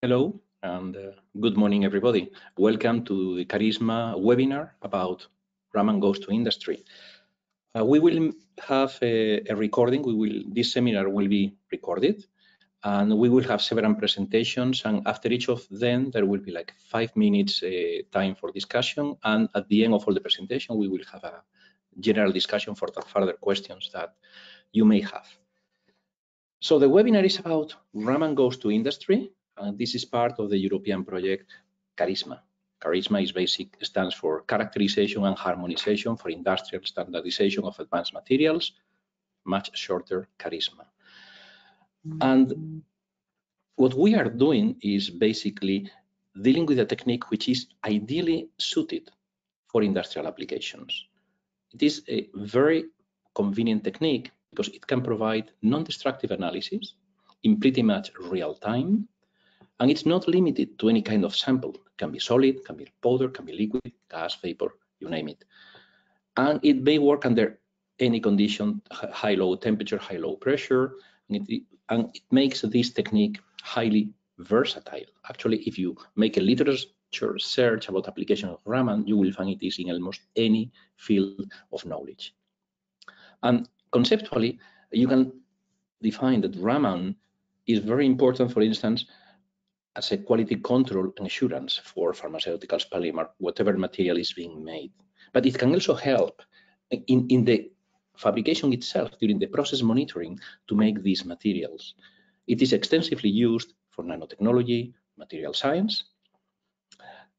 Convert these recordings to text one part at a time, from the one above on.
Hello and good morning, everybody. Welcome to the Charisma webinar about Raman Goes to Industry. We will have a recording. This seminar will be recorded, and we will have several presentations. And after each of them, there will be like 5 minutes time for discussion. And at the end of all the presentation, we will have a general discussion for the further questions that you may have. So the webinar is about Raman Goes to Industry. This is part of the European project CHARISMA. CHARISMA stands for Characterization and Harmonization for Industrial Standardization of Advanced Materials, much shorter CHARISMA. And what we are doing is basically dealing with a technique which is ideally suited for industrial applications. It is a very convenient technique because it can provide non-destructive analysis in pretty much real time. And it's not limited to any kind of sample. It can be solid, can be powder, can be liquid, gas, vapor, you name it. And it may work under any condition, high, low temperature, high, low pressure. And it makes this technique highly versatile. Actually, if you make a literature search about application of Raman, you will find it is in almost any field of knowledge. And conceptually, you can define that Raman is very important, for instance, as a quality control and assurance for pharmaceuticals, polymer, whatever material is being made. But it can also help in the fabrication itself, during the process monitoring, to make these materials. It is extensively used for nanotechnology, material science.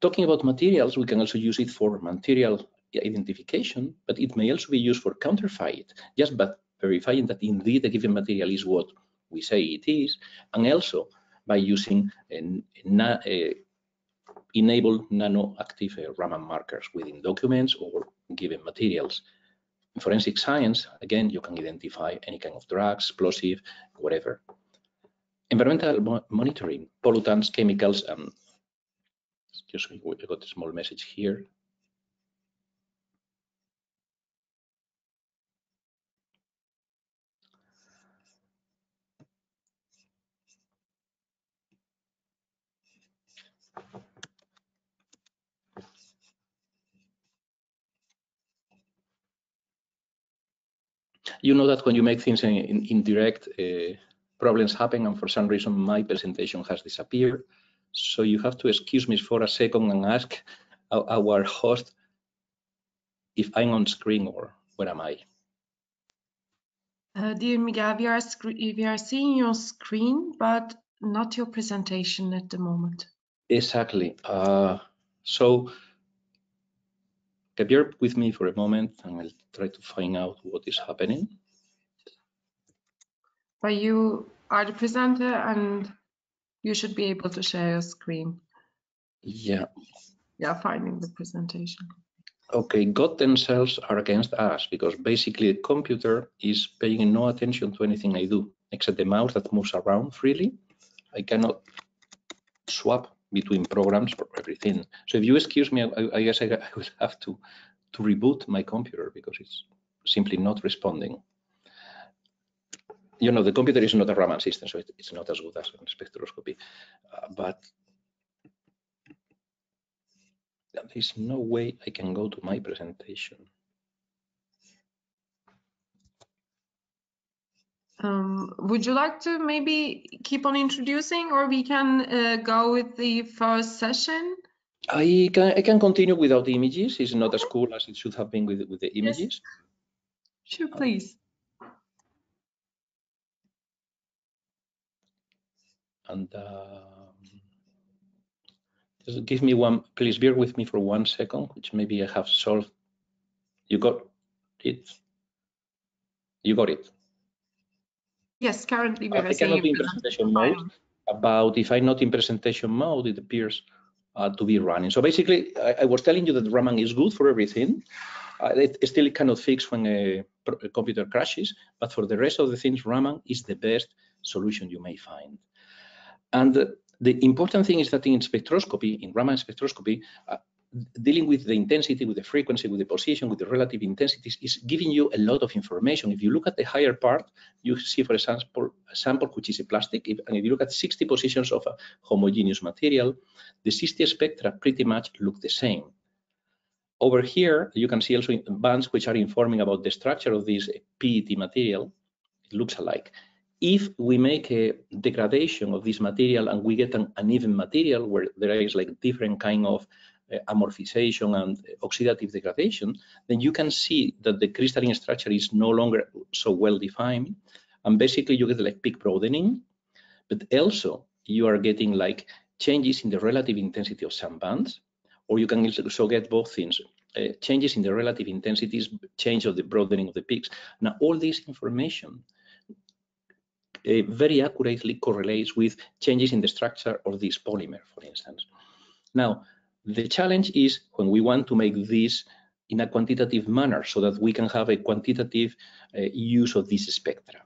Talking about materials, we can also use it for material identification, but it may also be used for counterfeit, just by verifying that indeed a given material is what we say it is, and also by using enabled nano-active Raman markers within documents or given materials. In forensic science, again, you can identify any kind of drugs, explosive, whatever. Environmental monitoring, pollutants, chemicals, and just I got a small message here. You know that when you make things in direct, problems happen, and for some reason my presentation has disappeared. So you have to excuse me for a second and ask our host if I'm on screen or where am I? Dear Miguel, we are seeing your screen, but not your presentation at the moment. Exactly. So bear with me for a moment, and I'll try to find out what is happening. But you are the presenter, and you should be able to share your screen. Yeah. Yeah, finding the presentation. Okay, God themselves are against us because basically the computer is paying no attention to anything I do, except the mouse that moves around freely. I cannot swap between programs for everything. So if you excuse me, I guess I will have to reboot my computer because it's simply not responding. You know, the computer is not a Raman system, so it's not as good as spectroscopy, but there's no way I can go to my presentation. Would you like to maybe keep on introducing, or we can go with the first session? I can continue without the images. It's not as cool as it should have been with the images. Yes. Sure, please. And just give me one, please bear with me for 1 second, which maybe I have solved. You got it? You got it? Yes, currently we are I cannot be in presentation mode. About if I'm not in presentation mode, it appears to be running. So basically, I was telling you that Raman is good for everything. It still cannot fix when a computer crashes, but for the rest of the things, Raman is the best solution you may find. And the important thing is that in spectroscopy, in Raman spectroscopy, dealing with the intensity, with the frequency, with the position, with the relative intensities is giving you a lot of information. If you look at the higher part, you see, for example, a sample which is a plastic, and if you look at 60 positions of a homogeneous material, the 60 spectra pretty much look the same. Over here, you can see also bands which are informing about the structure of this PET material. It looks alike. If we make a degradation of this material and we get an uneven material where there is like different kind of amorphization and oxidative degradation, then you can see that the crystalline structure is no longer so well defined. And basically you get like peak broadening, but also you are getting like changes in the relative intensity of some bands, or you can also get both things, changes in the relative intensities, change of the broadening of the peaks. Now, all this information very accurately correlates with changes in the structure of this polymer, for instance. Now, the challenge is when we want to make this in a quantitative manner so that we can have a quantitative use of this spectra.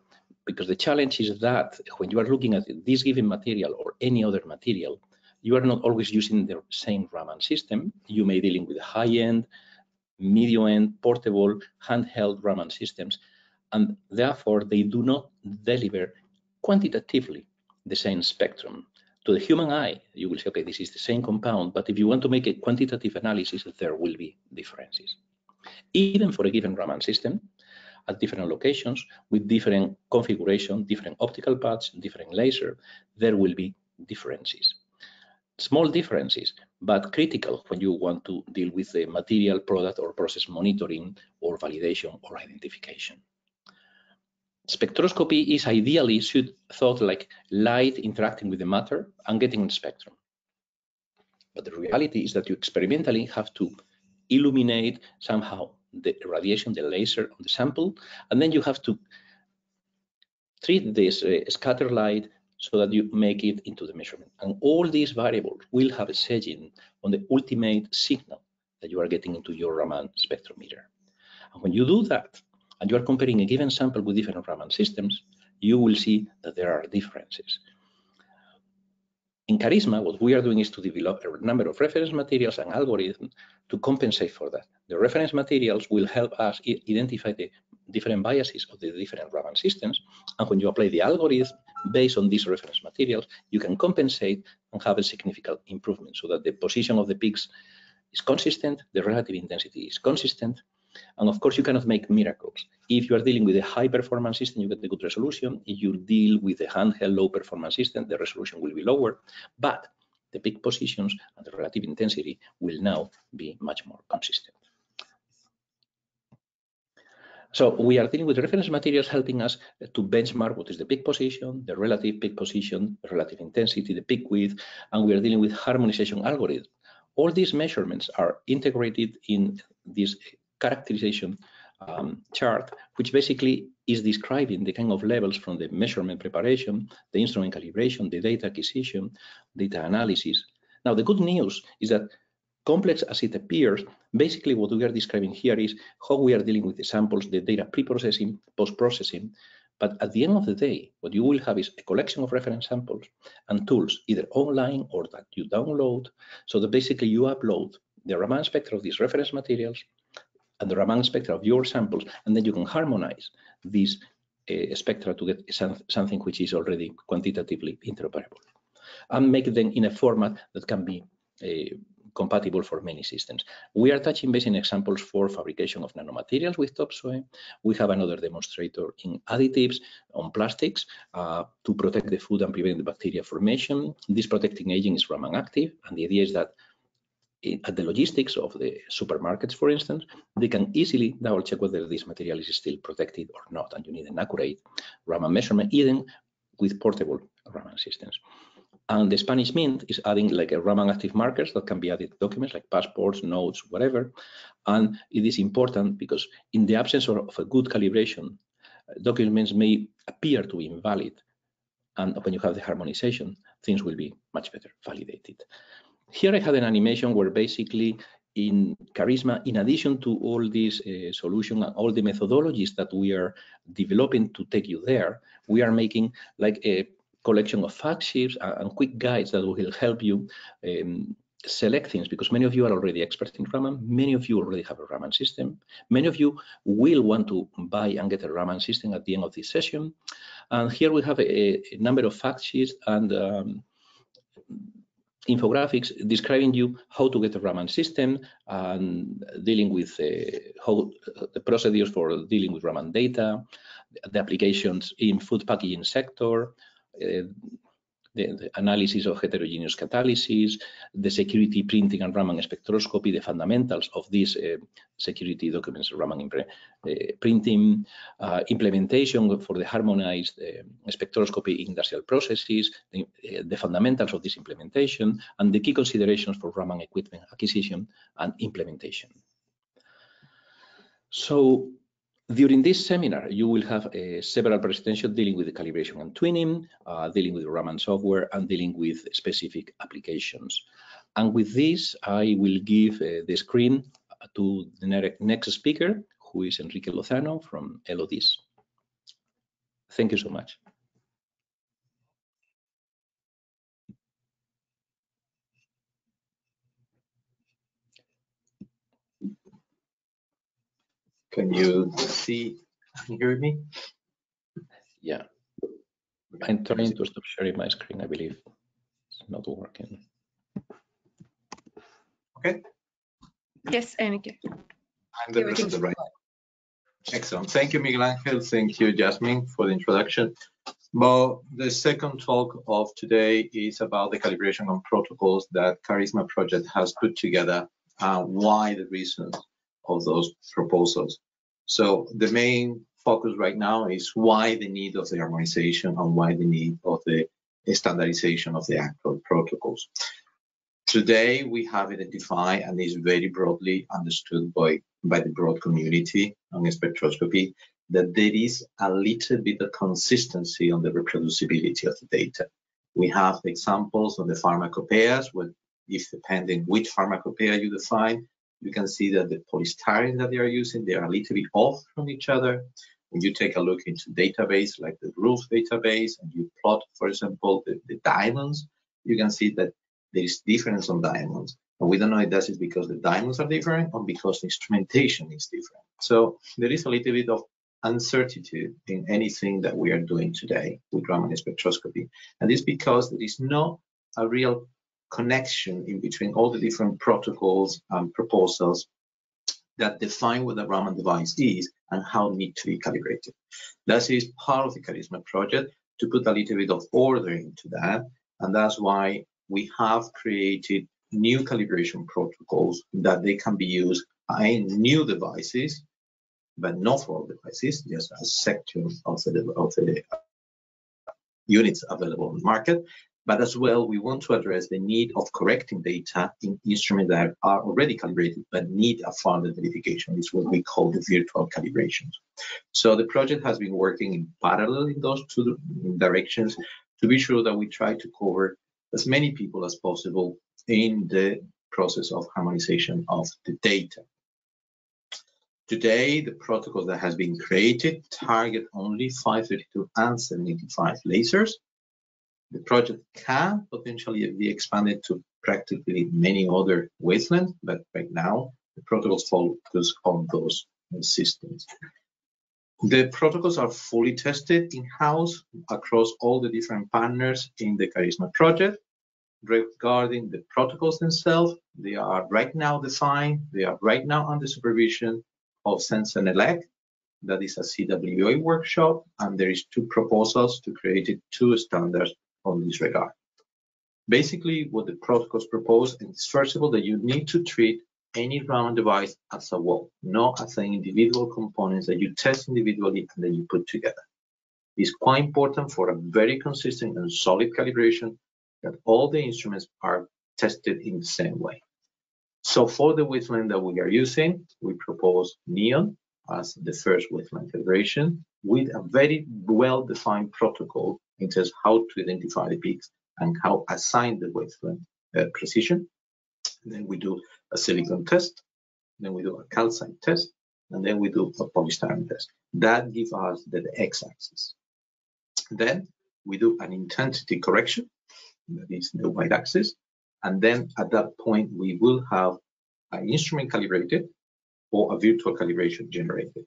Because the challenge is that when you are looking at this given material or any other material, you are not always using the same Raman system. You may be dealing with high-end, medium-end, portable, handheld Raman systems, and therefore they do not deliver quantitatively the same spectrum. To the human eye, you will say, okay, this is the same compound, but if you want to make a quantitative analysis, there will be differences. Even for a given Raman system, at different locations, with different configuration, different optical paths, different laser, there will be differences. Small differences, but critical when you want to deal with the material, product, or process monitoring, or validation, or identification. Spectroscopy is ideally thought like light interacting with the matter and getting the spectrum. But the reality is that you experimentally have to illuminate somehow the radiation, the laser on the sample, and then you have to treat this scatter light so that you make it into the measurement. And all these variables will have a setting on the ultimate signal that you are getting into your Raman spectrometer. And when you do that, and you are comparing a given sample with different Raman systems, you will see that there are differences. In Charisma, what we are doing is to develop a number of reference materials and algorithms to compensate for that. The reference materials will help us identify the different biases of the different Raman systems, and when you apply the algorithm based on these reference materials, you can compensate and have a significant improvement so that the position of the peaks is consistent, the relative intensity is consistent, and of course you cannot make miracles. If you are dealing with a high performance system, you get the good resolution. If you deal with a handheld low performance system, the resolution will be lower, but the peak positions and the relative intensity will now be much more consistent. So we are dealing with reference materials helping us to benchmark what is the peak position, the relative peak position, the relative intensity, the peak width, and we are dealing with harmonization algorithm. All these measurements are integrated in this characterization chart, which basically is describing the kind of levels from the measurement preparation, the instrument calibration, the data acquisition, data analysis. Now, the good news is that complex as it appears, basically what we are describing here is how we are dealing with the samples, the data pre-processing, post-processing. But at the end of the day, what you will have is a collection of reference samples and tools, either online or that you download, so that basically you upload the Raman spectra of these reference materials and the Raman spectra of your samples, and then you can harmonize these spectra to get something which is already quantitatively interoperable, and make them in a format that can be compatible for many systems. We are touching base in examples for fabrication of nanomaterials with topsoe. We have another demonstrator in additives on plastics to protect the food and prevent the bacteria formation. This protecting agent is Raman active, and the idea is that at the logistics of the supermarkets, for instance, they can easily double check whether this material is still protected or not, and you need an accurate Raman measurement, even with portable Raman systems. And the Spanish Mint is adding like a Raman active markers that can be added to documents like passports, notes, whatever. And it is important because in the absence of a good calibration, documents may appear to be invalid. And when you have the harmonization, things will be much better validated. Here I had an animation where basically in Charisma, in addition to all these solutions and all the methodologies that we are developing to take you there, we are making like a collection of fact sheets and quick guides that will help you select things, because many of you are already experts in Raman. Many of you already have a Raman system. Many of you will want to buy and get a Raman system at the end of this session. And here we have a number of fact sheets and infographics describing you how to get a Raman system and dealing with how the procedures for dealing with Raman data, the applications in food packaging sector, the analysis of heterogeneous catalysis, the security printing and Raman spectroscopy, the fundamentals of these security documents, Raman printing, implementation for the harmonized spectroscopy industrial processes, the fundamentals of this implementation, and the key considerations for Raman equipment acquisition and implementation. So, during this seminar, you will have several presentations dealing with the calibration and twinning, dealing with Raman software, and dealing with specific applications. And with this, I will give the screen to the next speaker, who is Enrique Lozano from LODIS. Thank you so much. Can you see and hear me? Yeah. I'm trying to stop sharing my screen. I believe it's not working. Okay. Yes, Enrique. I'm the right. Excellent. Thank you, Miguel Angel. Thank you, Jasmine, for the introduction. Well, the second talk of today is about the calibration on protocols that Charisma project has put together, why the reasons of those proposals. So the main focus right now is why the need of the harmonization and why the need of the standardization of the actual protocols. Today, we have identified and is very broadly understood by the broad community on spectroscopy that there is a little bit of consistency on the reproducibility of the data. We have examples of the pharmacopoeias, where if depending which pharmacopoeia you define, you can see that the polystyrene that they are using, they are a little bit off from each other. When you take a look into database like the RUF database and you plot, for example, the diamonds, you can see that there is difference on diamonds. And we don't know if that is because the diamonds are different or because the instrumentation is different. So there is a little bit of uncertainty in anything that we are doing today with Raman spectroscopy. And this because there is not a real connection in between all the different protocols and proposals that define what the Raman device is and how it needs to be calibrated. That is part of the Charisma project to put a little bit of order into that. And that's why we have created new calibration protocols that they can be used in new devices, but not for all devices, just a section of the units available on the market. But as well, we want to address the need of correcting data in instruments that are already calibrated but need a further verification. It's what we call the virtual calibrations. So the project has been working in parallel in those two directions to be sure that we try to cover as many people as possible in the process of harmonization of the data. Today, the protocols that has been created target only 532 and 785 lasers. The project can potentially be expanded to practically many other wavelengths, but right now the protocols focus on those systems. The protocols are fully tested in-house across all the different partners in the Charisma project. Regarding the protocols themselves, they are right now defined, they are right now under supervision of Sense and Elect. That is a CWA workshop, and there is two proposals to create two standards on this regard. Basically, what the protocols propose is, first of all, that you need to treat any Raman device as a whole, not as an individual components that you test individually and then you put together. It's quite important for a very consistent and solid calibration that all the instruments are tested in the same way. So for the wavelength that we are using, we propose neon as the first wavelength calibration with a very well-defined protocol in terms of how to identify the peaks and how assign the wavelength precision. Then we do a silicon test, then we do a calcite test, and then we do a polystyrene test. That gives us the x-axis. Then we do an intensity correction, that is the y-axis, And then at that point, we will have an instrument calibrated or a virtual calibration generated.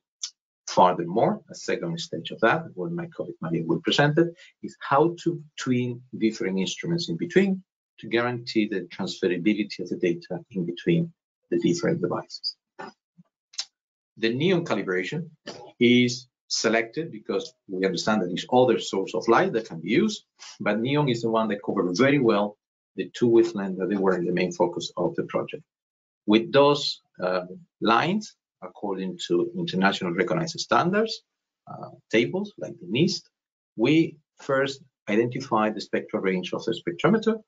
Furthermore, a second stage of that, what my colleague Maria will present it, is how to twin different instruments in between to guarantee the transferability of the data in between the different devices. The neon calibration is selected because we understand that there's other source of light that can be used, but neon is the one that covers very well the two wavelengths that they were in the main focus of the project. With those lines, according to international recognized standards, tables like the NIST, we first identify the spectral range of the spectrometer,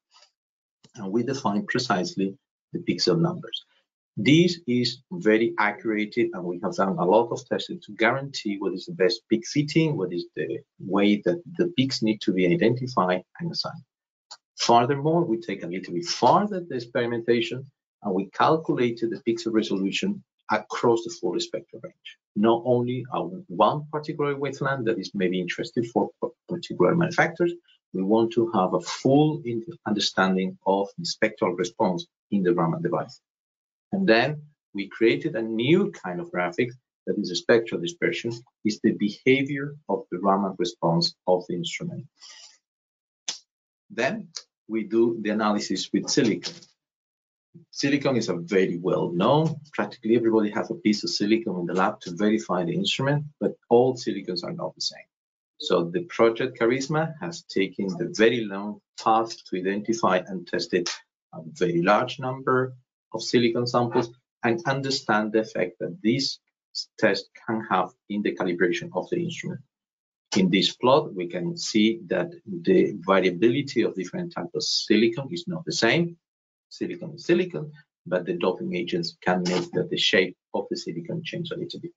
and we define precisely the pixel numbers. This is very accurate, and we have done a lot of testing to guarantee what is the best peak fitting, what is the way that the peaks need to be identified and assigned. Furthermore, we take a little bit further the experimentation, and we calculated the pixel resolution across the full spectral range, not only on one particular wavelength that is maybe interested for particular manufacturers. We want to have a full understanding of the spectral response in the Raman device. And then we created a new kind of graphic that is a spectral dispersion, is the behavior of the Raman response of the instrument. Then we do the analysis with silicon. Silicon is a very well known. Practically everybody has a piece of silicon in the lab to verify the instrument, but all silicons are not the same. So the project Charisma has taken the very long path to identify and tested a very large number of silicon samples and understand the effect that this test can have in the calibration of the instrument. In this plot, we can see that the variability of different types of silicon is not the same. Silicon is silicon, but the doping agents can make that the shape of the silicon change a little bit.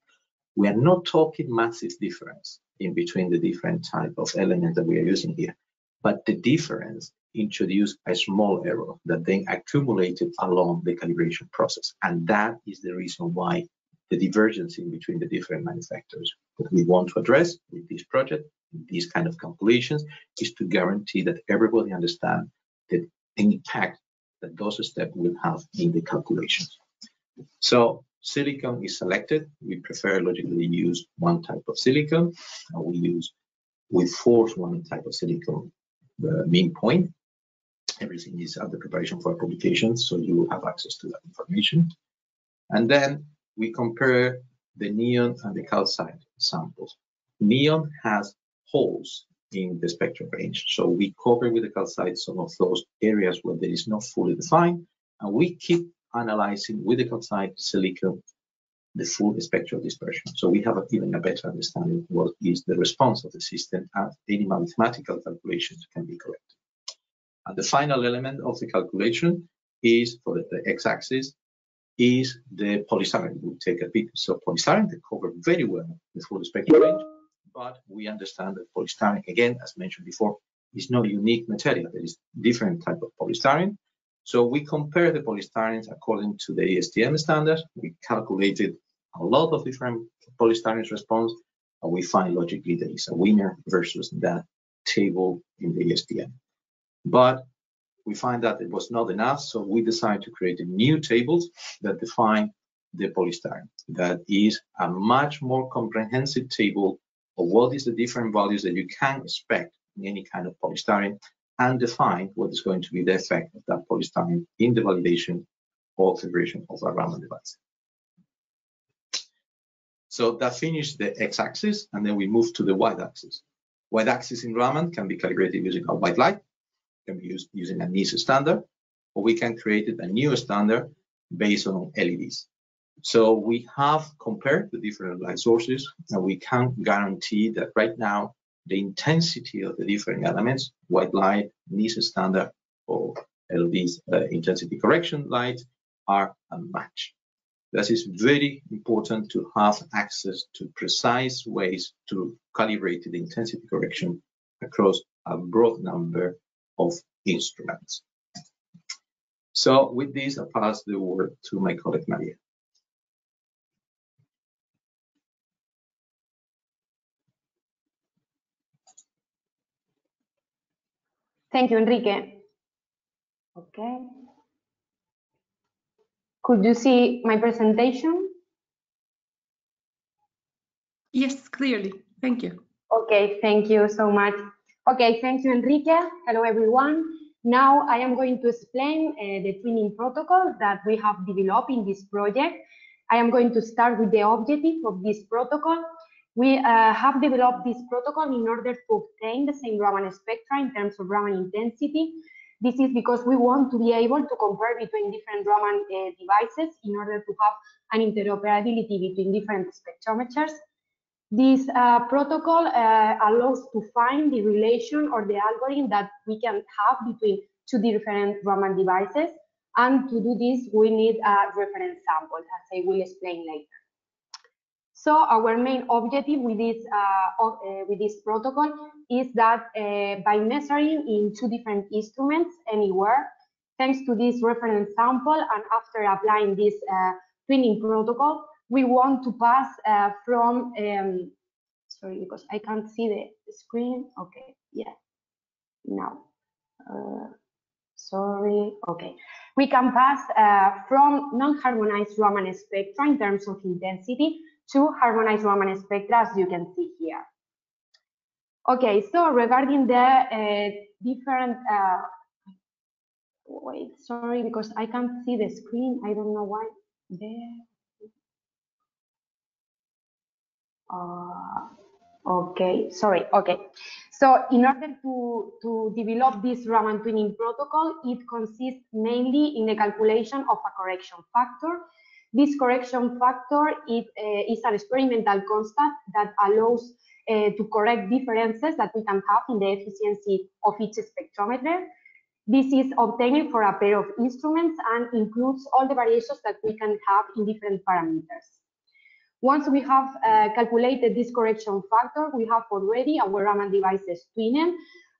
We are not talking massive difference in between the different type of elements that we are using here, but the difference introduced a small error that then accumulated along the calibration process. And that is the reason why the divergence in between the different manufacturers that we want to address with this project, these kind of calculations, is to guarantee that everybody understands the impact that those steps will have in the calculations. So silicon is selected. We prefer logically use one type of silicon. We force one type of silicon mean point. Everything is at the preparation for publication, so you will have access to that information. And then we compare the neon and the calcite samples. Neon has holes in the spectral range, so we cover with the calcite some of those areas where there is not fully defined, and we keep analyzing with the calcite silicon the full spectral dispersion. So we have even a better understanding of what is the response of the system, and any mathematical calculations can be correct. And the final element of the calculation is, for the x-axis, is the polystyrene. We take a piece of polystyrene that covers very well the full spectral range, but we understand that polystyrene, again, as mentioned before, is not unique material. There is different type of polystyrene. So we compare the polystyrenes according to the ASTM standards. We calculated a lot of different polystyrenes response, and we find logically there is a winner versus that table in the ASTM. But we find that it was not enough, so we decided to create new tables that define the polystyrene. That is a much more comprehensive table of what is the different values that you can expect in any kind of polystyrene, and define what is going to be the effect of that polystyrene in the validation or calibration of a Raman device. So that finished the x-axis, and then we move to the y-axis. Y-axis in Raman can be calibrated using a white light, can be used using a NIST standard, or we can create a new standard based on LEDs. So we have compared the different light sources, and we can guarantee that right now the intensity of the different elements, white light, NIST standard, or LEDs, intensity correction light, are a match. This is very important to have access to precise ways to calibrate the intensity correction across a broad number of instruments. So with this, I pass the word to my colleague Maria. Thank you, Enrique. Okay, Could you see my presentation? Yes, clearly. Thank you. Okay, thank you so much. Okay, thank you, Enrique. Hello, everyone. Now I am going to explain the twinning protocol that we have developed in this project. I am going to start with the objective of this protocol. We have developed this protocol in order to obtain the same Raman spectra in terms of Raman intensity. This is because we want to be able to compare between different Raman devices in order to have an interoperability between different spectrometers. This protocol allows to find the relation or the algorithm that we can have between two different Raman devices. And to do this, we need a reference sample, as I will explain later. So our main objective with this protocol is that by measuring in two different instruments anywhere, thanks to this reference sample and after applying this twinning protocol, we want to pass from, sorry, because I can't see the screen. Okay, yeah, now, sorry, okay. We can pass from non-harmonized Raman spectra in terms of intensity to harmonized Raman spectra, as you can see here. Okay, so regarding the different, wait, sorry, because I can't see the screen. I don't know why. There. Okay, sorry, okay. So in order to develop this Raman twinning protocol, it consists mainly in the calculation of a correction factor. This correction factor is an experimental constant that allows to correct differences that we can have in the efficiency of each spectrometer. This is obtained for a pair of instruments and includes all the variations that we can have in different parameters. Once we have calculated this correction factor, we have already our Raman devices twinned,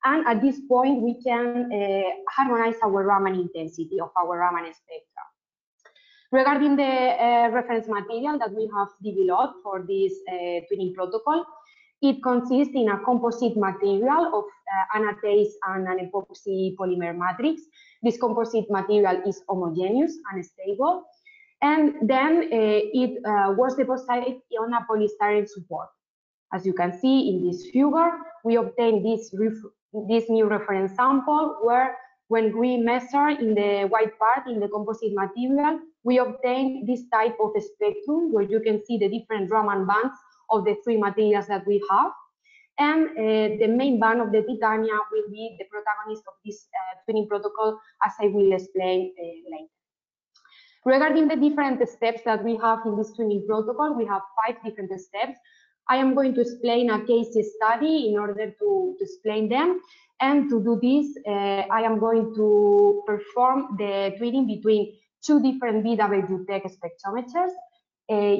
and at this point we can harmonize our Raman intensity of our Raman spectra. Regarding the reference material that we have developed for this twinning protocol, it consists in a composite material of anatase and an epoxy polymer matrix. This composite material is homogeneous and stable. And then it was deposited on a polystyrene support. As you can see in this figure, we obtained this new reference sample where when we measure in the white part in the composite material, we obtain this type of spectrum where you can see the different Raman bands of the three materials that we have. And the main band of the titania will be the protagonist of this twinning protocol, as I will explain later. Regarding the different steps that we have in this twinning protocol, we have 5 different steps. I am going to explain a case study in order to explain them. And to do this, I am going to perform the twinning between 2 different BWTech spectrometers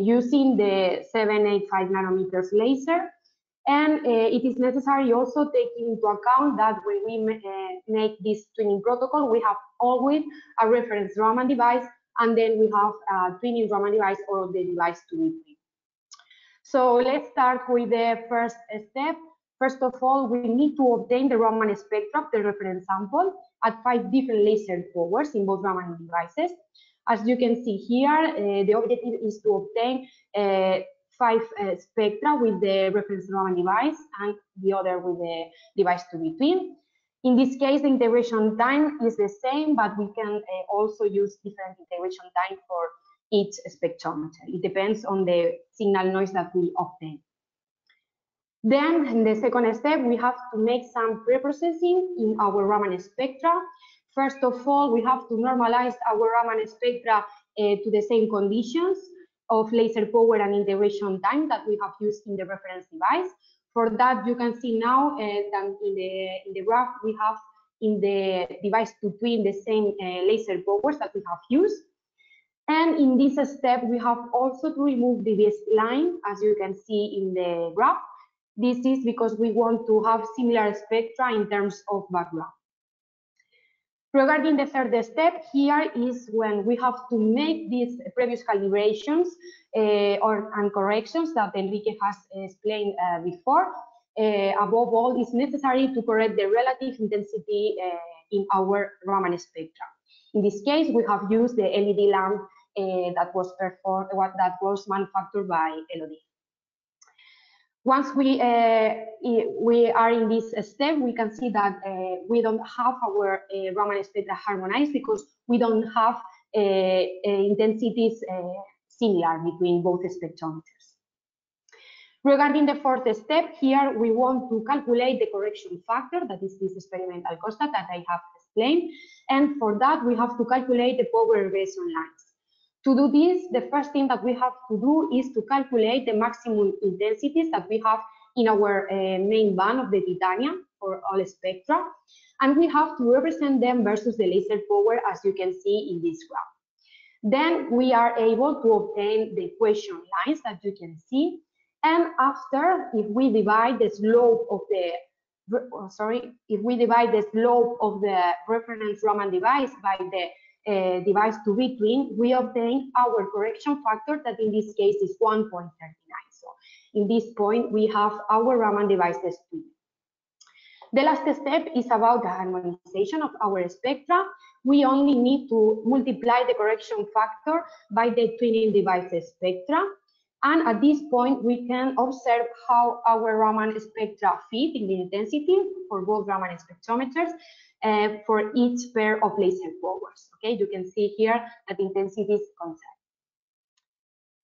using the 785 nanometers laser. And it is necessary also taking into account that when we make this twinning protocol, we have always a reference Raman device, and then we have a twinning Raman device or the device to be twinned. So let's start with the first step. First of all, we need to obtain the Raman spectra of the reference sample at 5 different laser powers in both Raman devices. As you can see here, the objective is to obtain 5 spectra with the reference Raman device and the other with the device to be twinned. In this case, the integration time is the same, but we can also use different integration time for each spectrometer. It depends on the signal noise that we obtain. Then, in the second step, we have to make some pre-processing in our Raman spectra. First of all, we have to normalize our Raman spectra to the same conditions of laser power and integration time that we have used in the reference device. For that, you can see now that in the graph, we have in the device to twin the same laser powers that we have used. And in this step, we have also to remove the baseline, as you can see in the graph. This is because we want to have similar spectra in terms of background. Regarding the third step, here is when we have to make these previous calibrations and corrections that Enrique has explained before. Above all, it's necessary to correct the relative intensity in our Raman spectra. In this case, we have used the LED lamp that was manufactured by Elodie. Once we are in this step, we can see that we don't have our Raman spectra harmonized because we don't have intensities similar between both spectrometers. Regarding the fourth step, here we want to calculate the correction factor, that is this experimental constant that I have explained, and for that we have to calculate the power regression lines. To do this, the first thing that we have to do is to calculate the maximum intensities that we have in our main band of the titanium for all spectra, and we have to represent them versus the laser power, as you can see in this graph. Then we are able to obtain the equation lines that you can see. And after, if we divide the slope of the reference Raman device by the device to be twin, we obtain our correction factor that in this case is 1.39. So in this point, we have our Raman devices twin. The last step is about the harmonization of our spectra. We only need to multiply the correction factor by the twinning devices spectra. And at this point, we can observe how our Raman spectra fit in the intensity for both Raman spectrometers for each pair of laser powers. Okay, you can see here that intensity is constant.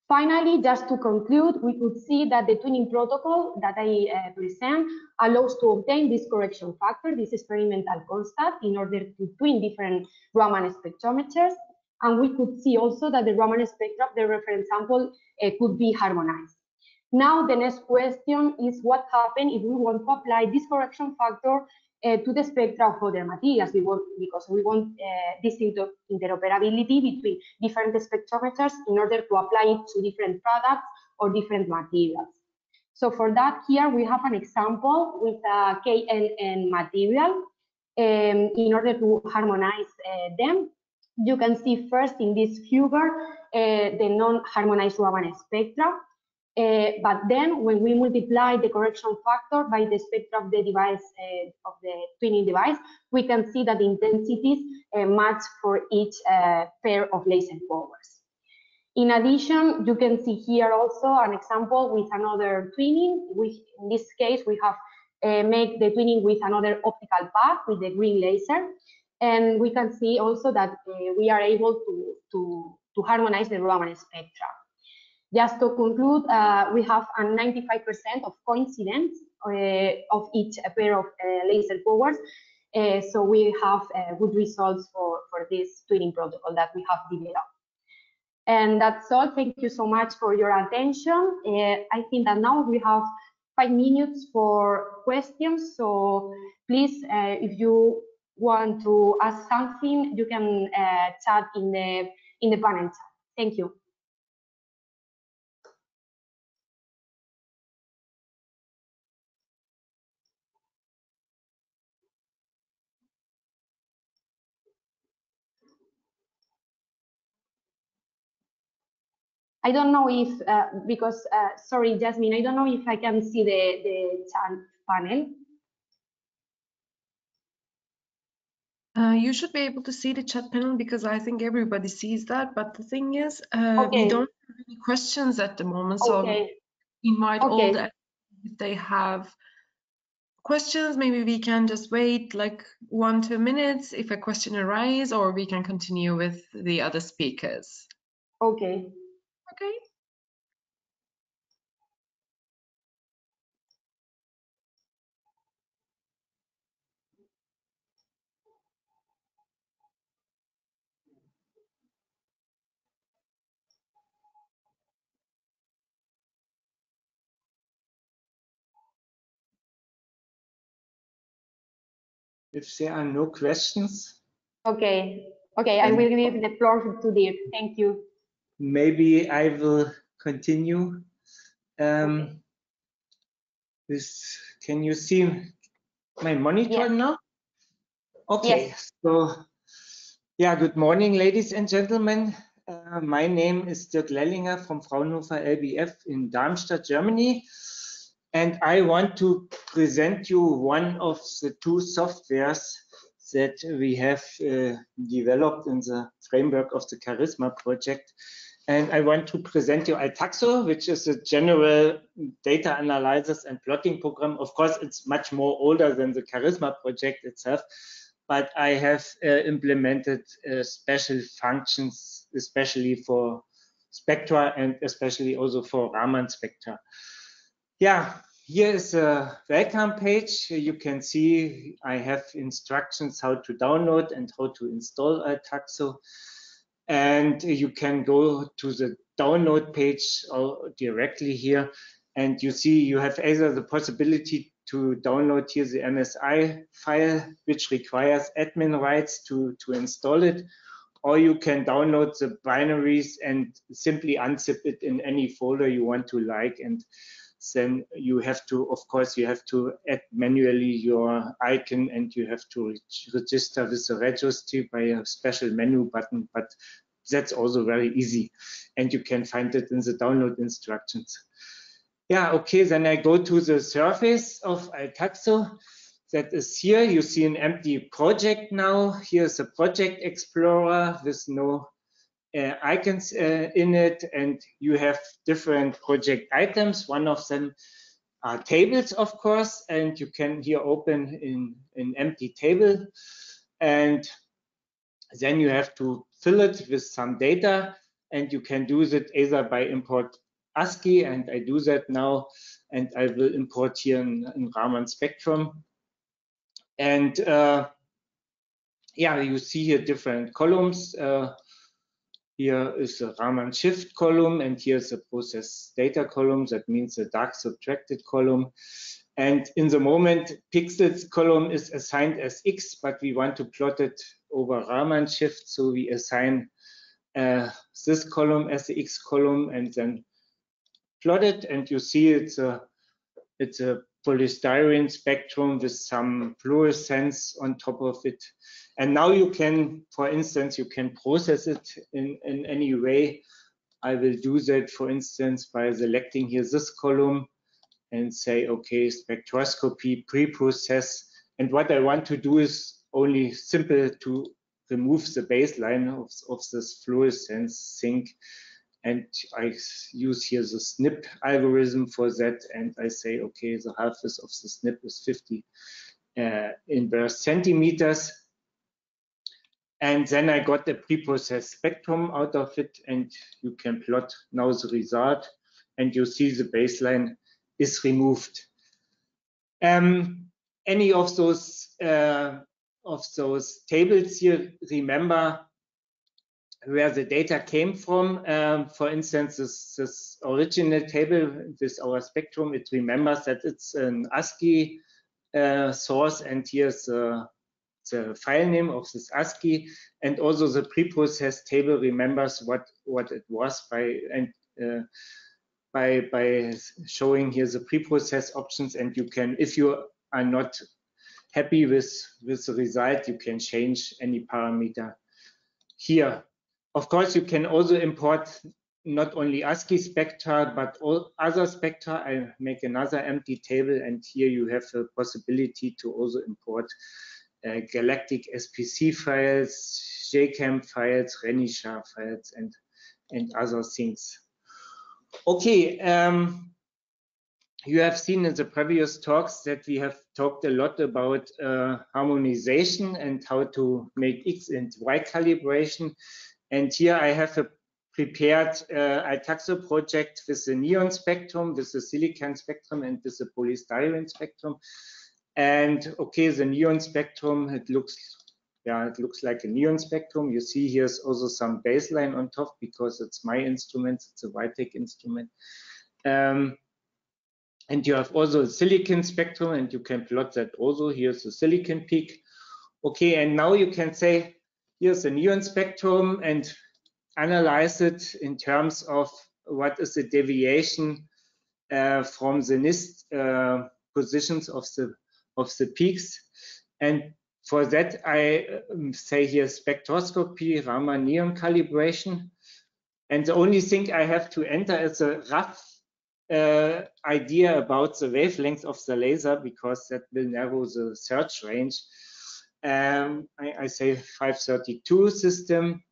Finally, just to conclude, we could see that the twinning protocol that I present allows to obtain this correction factor, this experimental constant, in order to twin different Raman spectrometers. And we could see also that the Raman spectra of the reference sample could be harmonized. Now, the next question is what happens if we want to apply this correction factor to the spectra of other materials, because we want this interoperability between different spectrometers in order to apply it to different products or different materials. So for that, here we have an example with a KNN material in order to harmonize them. You can see first in this figure the non-harmonized Raman spectra, but then when we multiply the correction factor by the spectra of the device, of the twinning device, we can see that the intensities match for each pair of laser powers. In addition, you can see here also an example with another twinning. In this case, we have made the twinning with another optical path with the green laser. And we can see also that we are able to harmonize the Raman spectra. Just to conclude, we have a 95% of coincidence of each pair of laser powers. So we have good results for this twinning protocol that we have developed. And that's all. Thank you so much for your attention. I think that now we have 5 minutes for questions. So please, if you want to ask something, you can chat in the panel chat. Thank you. I don't know if, because, sorry, Jasmine, I don't know if I can see the chat panel. You should be able to see the chat panel because I think everybody sees that. But the thing is, Okay. we don't have any questions at the moment. So Okay. we invite Okay. all the, if they have questions, maybe we can just wait like 1-2 minutes if a question arises, or we can continue with the other speakers. Okay. Okay. If there are no questions. Okay. Okay, I will give the floor to Dirk. Thank you. Maybe I will continue. Can you see my monitor now? Okay. Yes. So, yeah, good morning, ladies and gentlemen. My name is Dirk Lellinger from Fraunhofer LBF in Darmstadt, Germany. And I want to present you one of the 2 softwares that we have developed in the framework of the Charisma project. And I want to present you Altaxo, which is a general data analysis and plotting program. Of course, it's much more older than the Charisma project itself, but I have implemented special functions, especially for spectra and especially also for Raman spectra. Yeah, here is a welcome page. You can see I have instructions how to download and how to install Altaxo. And you can go to the download page directly here, and you see you have either the possibility to download here the MSI file, which requires admin rights to install it, or you can download the binaries and simply unzip it in any folder you want to like. And then you have to, of course, you have to add manually your icon, and you have to register with the registry by a special menu button, but that's also very easy, and you can find it in the download instructions. Yeah, okay, then I go to the surface of Altaxo. That is here. You see an empty project now. Here's a project explorer with no icons in it, and you have different project items. One of them are tables, of course, and you can here open in an empty table, and then you have to fill it with some data, and you can do that either by import ASCII, and I do that now, and I will import here in Raman Spectrum. And yeah, you see here different columns. Here is a Raman shift column, and here's a process data column. That means the dark subtracted column. And in the moment, pixels column is assigned as X, but we want to plot it over Raman shift. So we assign this column as the X column and then plot it. And you see it's a polystyrene spectrum with some fluorescence on top of it. And now you can, for instance, you can process it in any way. I will do that, for instance, by selecting here this column and say, okay, spectroscopy, pre-process. And what I want to do is only simple to remove the baseline of this fluorescence sink. And I use here the SNP algorithm for that. And I say, okay, the half-width of the SNP is 50 inverse centimeters. And then I got the pre-processed spectrum out of it, and you can plot now the result, and you see the baseline is removed. Any of those tables here, remember where the data came from. For instance, this original table with our spectrum, it remembers that it's an ASCII source, and here's the file name of this ASCII, and also the pre-processed table remembers what it was by showing here the pre-process options. And you can, if you are not happy with the result, you can change any parameter here. Of course, you can also import not only ASCII spectra, but all other spectra. I make another empty table, and here you have the possibility to also import galactic SPC files, JCAM files, Renisha files, and other things. Okay, you have seen in the previous talks that we have talked a lot about harmonization and how to make X and Y calibration. And here I have a prepared Altaxo project with the neon spectrum, with the silicon spectrum, and with the polystyrene spectrum. And okay, the neon spectrum, it looks like a neon spectrum. You see here's also some baseline on top because it's my instrument, it's a YTEC instrument. And you have also a silicon spectrum, and you can plot that also. Here's the silicon peak. Okay, and now you can say, here's the neon spectrum, and analyze it in terms of what is the deviation from the NIST positions of the peaks. And for that, I say here spectroscopy, Raman neon calibration. And the only thing I have to enter is a rough idea about the wavelength of the laser, because that will narrow the search range. I say 532 system,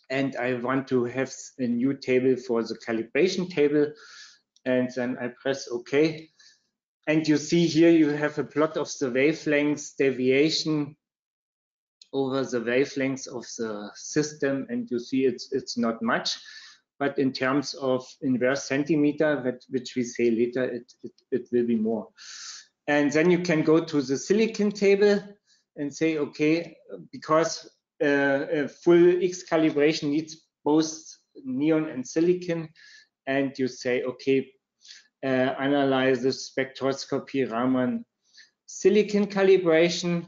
and I want to have a new table for the calibration table, and then I press OK. And you see here you have a plot of the wavelengths deviation over the wavelengths of the system, and you see it's not much, but in terms of inverse centimeter, which we say later, it will be more. And then you can go to the silicon table and say, okay, because a full X calibration needs both neon and silicon, and you say, okay, analyze the spectroscopy Raman silicon calibration,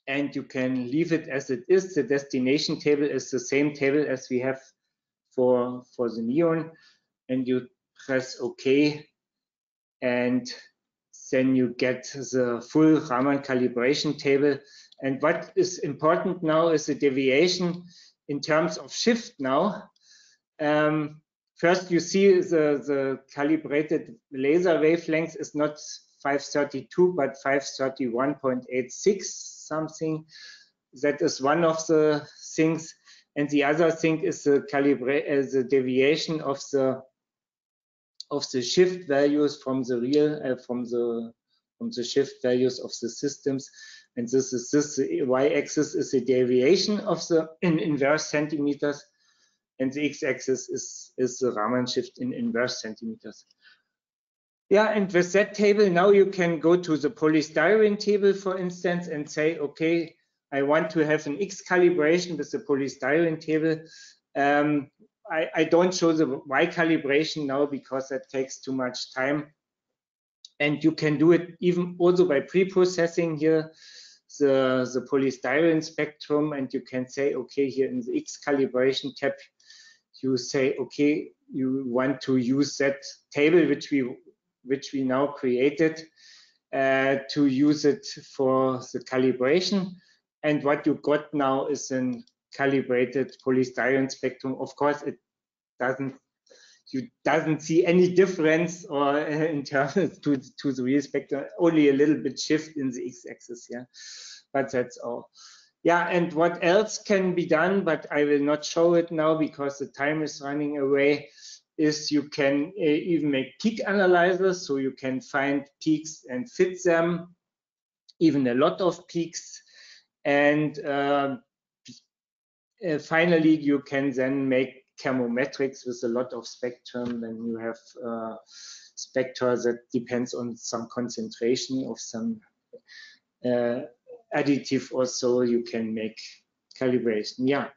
and you can leave it as it is. The destination table is the same table as we have for the neon, and you press OK, and then you get the full Raman calibration table. And what is important now is the deviation in terms of shift now. First, you see the calibrated laser wavelength is not 532, but 531.86 something. That is one of the things. And the other thing is the deviation of the shift values from the real from the shift values of the systems. And this y-axis is the deviation of the in inverse centimeters, and the x-axis is the Raman shift in inverse centimeters. Yeah, and with that table, now you can go to the polystyrene table, for instance, and say, okay, I want to have an X calibration with the polystyrene table. I don't show the Y calibration now because that takes too much time. And you can do it even also by pre-processing here the polystyrene spectrum, and you can say, okay, here in the X calibration tab, you say, okay, you want to use that table which we now created to use it for the calibration. And what you got now is a calibrated polystyrene spectrum. Of course, you doesn't see any difference or in terms to the real spectrum, only a little bit shift in the x-axis, yeah. But that's all. Yeah, and what else can be done, but I will not show it now because the time is running away, is you can even make peak analyzers, so you can find peaks and fit them, even a lot of peaks. And finally, you can then make thermometrics with a lot of spectrum, and you have spectra that depends on some concentration of some additive or so. You can make calibration, yeah.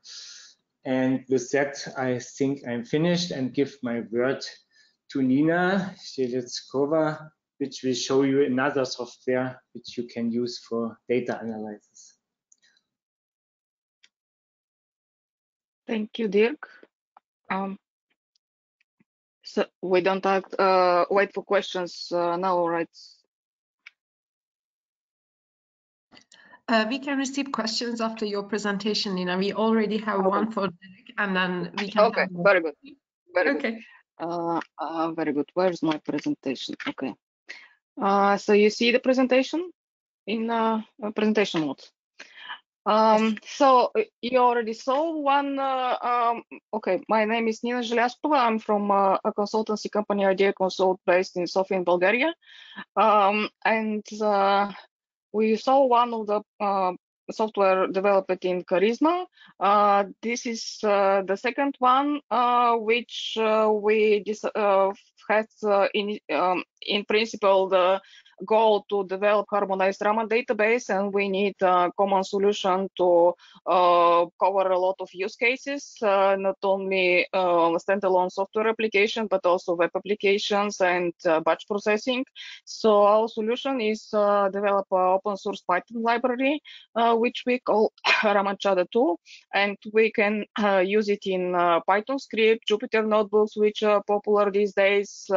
And with that, I think I'm finished and give my word to Nina Shelitskova, which will show you another software which you can use for data analysis. Thank you, Dirk. So we don't wait for questions now, right? We can receive questions after your presentation, Nina. We already have one for Dirk, and then we can. Okay, very good. Very okay. Good. Very good. Where's my presentation? Okay. So you see the presentation in presentation mode. So you already saw one. Okay, my name is Nina Zhelyaspova. I'm from a consultancy company, Idea Consult, based in Sofia, in Bulgaria. And we saw one of the software developed in Charisma. This is the second one, which we had in principle the goal to develop harmonized Raman database, and we need a common solution to cover a lot of use cases, not only standalone software application, but also web applications and batch processing. So our solution is develop an open source Python library, which we call Raman Chada 2, and we can use it in Python script, Jupyter notebooks, which are popular these days,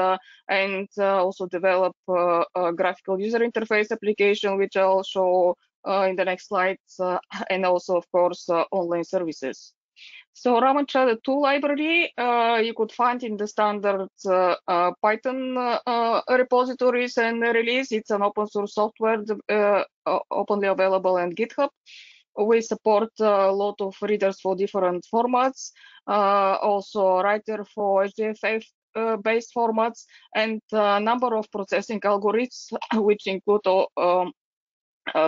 and also develop a graphical user interface application, which I'll show in the next slides, and also, of course, online services. So Raman 2 library you could find in the standard Python repositories and release. It's an open source software openly available on GitHub. We support a lot of readers for different formats, also writer for HDFA based formats, and a number of processing algorithms, which include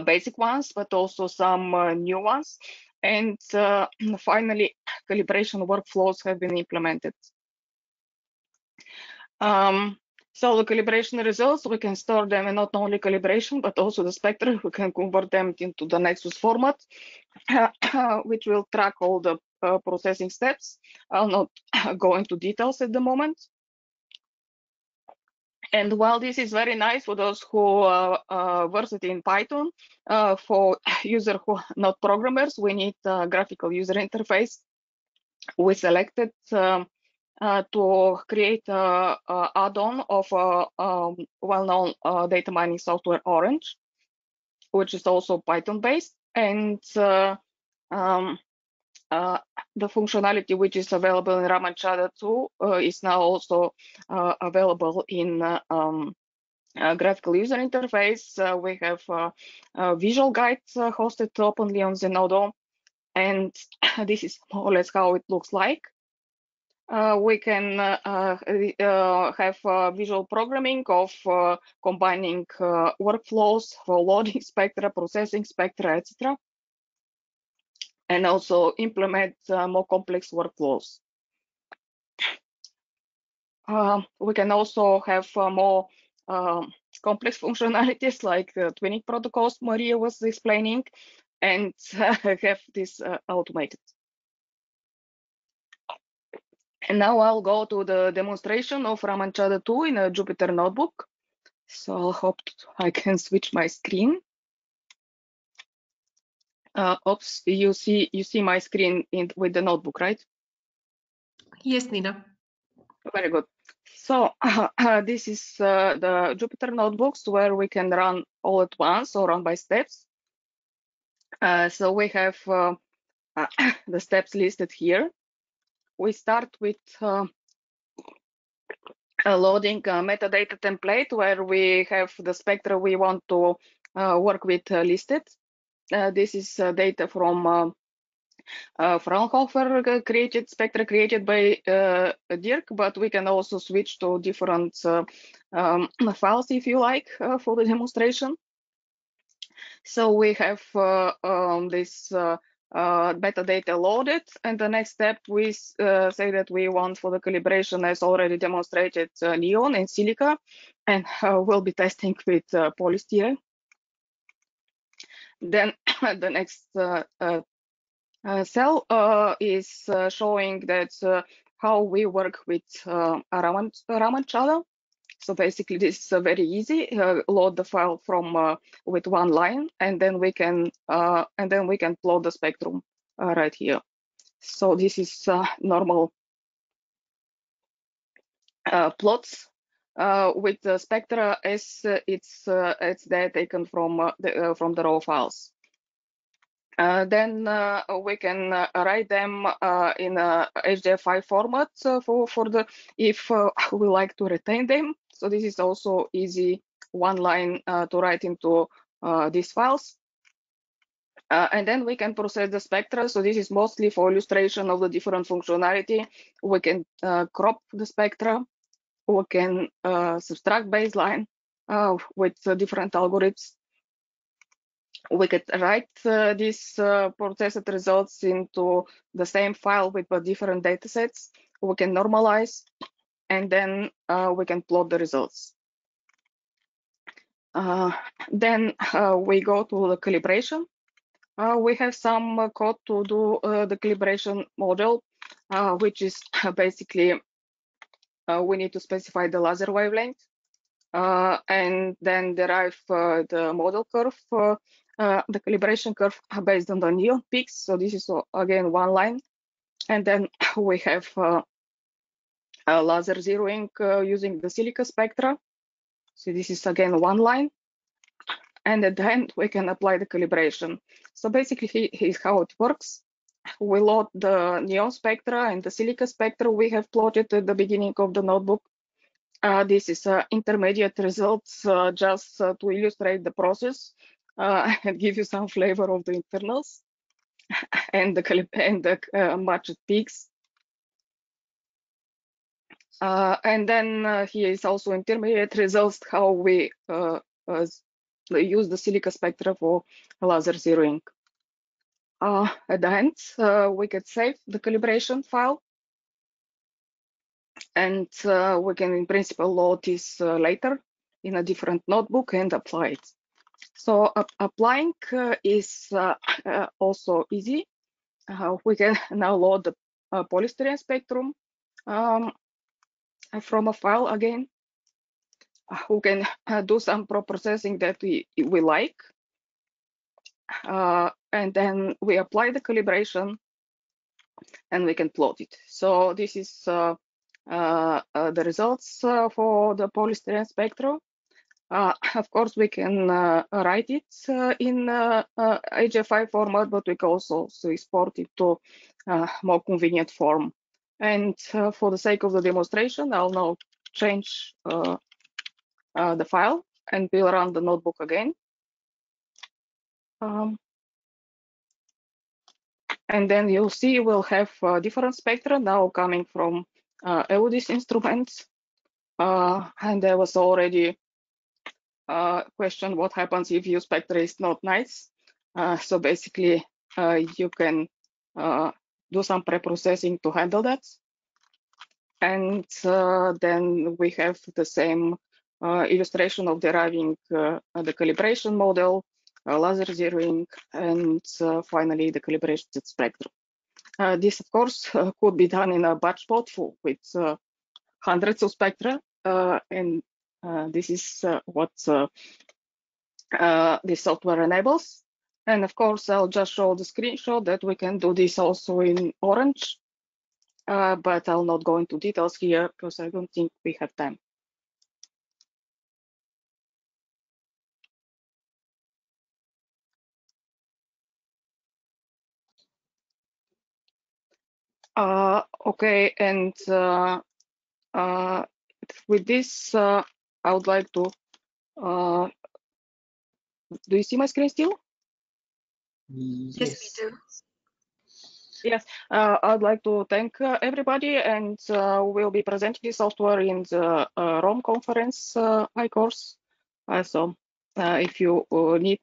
basic ones, but also some new ones. And finally, calibration workflows have been implemented. So the calibration results, we can store them in not only calibration, but also the spectra. We can convert them into the Nexus format, which will track all the processing steps. I'll not go into details at the moment. And while this is very nice for those who are versed in Python, for users who are not programmers, we need a graphical user interface. We selected to create an add-on of a well-known data mining software, Orange, which is also Python-based. And the functionality which is available in Raman 2 is now also available in graphical user interface. We have visual guides hosted openly on Zenodo, and this is more or less how it looks like. We can have visual programming of combining workflows for loading spectra, processing spectra, etc., and also implement more complex workflows. We can also have more complex functionalities like twinning protocols Maria was explaining, and have this automated. And now I'll go to the demonstration of Raman 2 in a Jupyter notebook. So I hope I can switch my screen. Oops, you see my screen with the notebook, right? Yes, Nina. Very good. So this is the Jupyter notebooks where we can run all at once or run by steps. So we have the steps listed here. We start with loading a metadata template where we have the spectra we want to work with listed. This is data from Fraunhofer created spectra created by Dirk, but we can also switch to different files if you like for the demonstration. So we have this metadata loaded, and the next step we say that we want for the calibration, as already demonstrated, neon and silica, and we'll be testing with polystyrene. Then the next cell is showing that how we work with Raman channel. So basically, this is very easy. Load the file from with one line, and then we can plot the spectrum right here. So this is normal plots with the spectra as it's data taken from the raw files. Then we can write them in a HDF5 format for the if we like to retain them. So this is also easy one line to write into these files. And then we can process the spectra. So this is mostly for illustration of the different functionality. We can crop the spectra. We can subtract baseline with different algorithms. We could write these processed results into the same file with different data sets. We can normalize, and then we can plot the results. Then we go to the calibration. We have some code to do the calibration model, which is basically we need to specify the laser wavelength and then derive the model curve, the calibration curve based on the neon peaks. So this is again one line, and then we have laser zeroing using the silica spectra. So this is again one line, and at the end we can apply the calibration. So basically, here's how it works. we load the neon spectra and the silica spectra we have plotted at the beginning of the notebook. This is intermediate results just to illustrate the process and give you some flavor of the internals and the matched peaks. And then here is also intermediate results, how we use the silica spectra for laser zeroing. At the end, we can save the calibration file, and we can in principle load this later in a different notebook and apply it. So applying is also easy. We can now load the polystyrene spectrum from a file again. We can do some processing that we like, and then we apply the calibration and we can plot it. So this is the results for the polystyrene spectrum. Of course, we can write it in HFI format, but we can also export it to more convenient form. And for the sake of the demonstration, I'll now change the file and we'll run the notebook again. And then you'll see we'll have different spectra now coming from EUDIS instruments. And there was already a question what happens if your spectra is not nice. So basically, you can do some pre-processing to handle that. And then we have the same illustration of deriving the calibration model, laser zeroing, and finally the calibration spectrum. This, of course, could be done in a batch mode with hundreds of spectra, and this is what this software enables. And of course, I'll just show the screenshot that we can do this also in orange, but I'll not go into details here because I don't think we have time. Okay, and with this, I would like to. Do you see my screen still? Yes, we do. Yes, I'd like to thank everybody, and we'll be presenting the software in the Rome conference iCourse. So if you need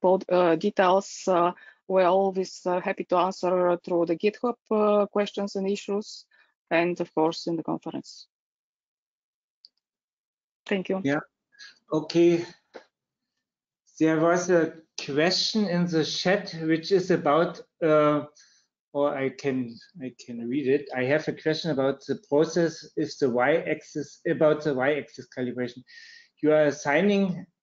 details, we're always happy to answer through the GitHub questions and issues, and of course in the conference. Thank you. Yeah. Okay. There was a question in the chat which is about, or I can read it. I have a question about the process if the y-axis, about the y-axis calibration. You are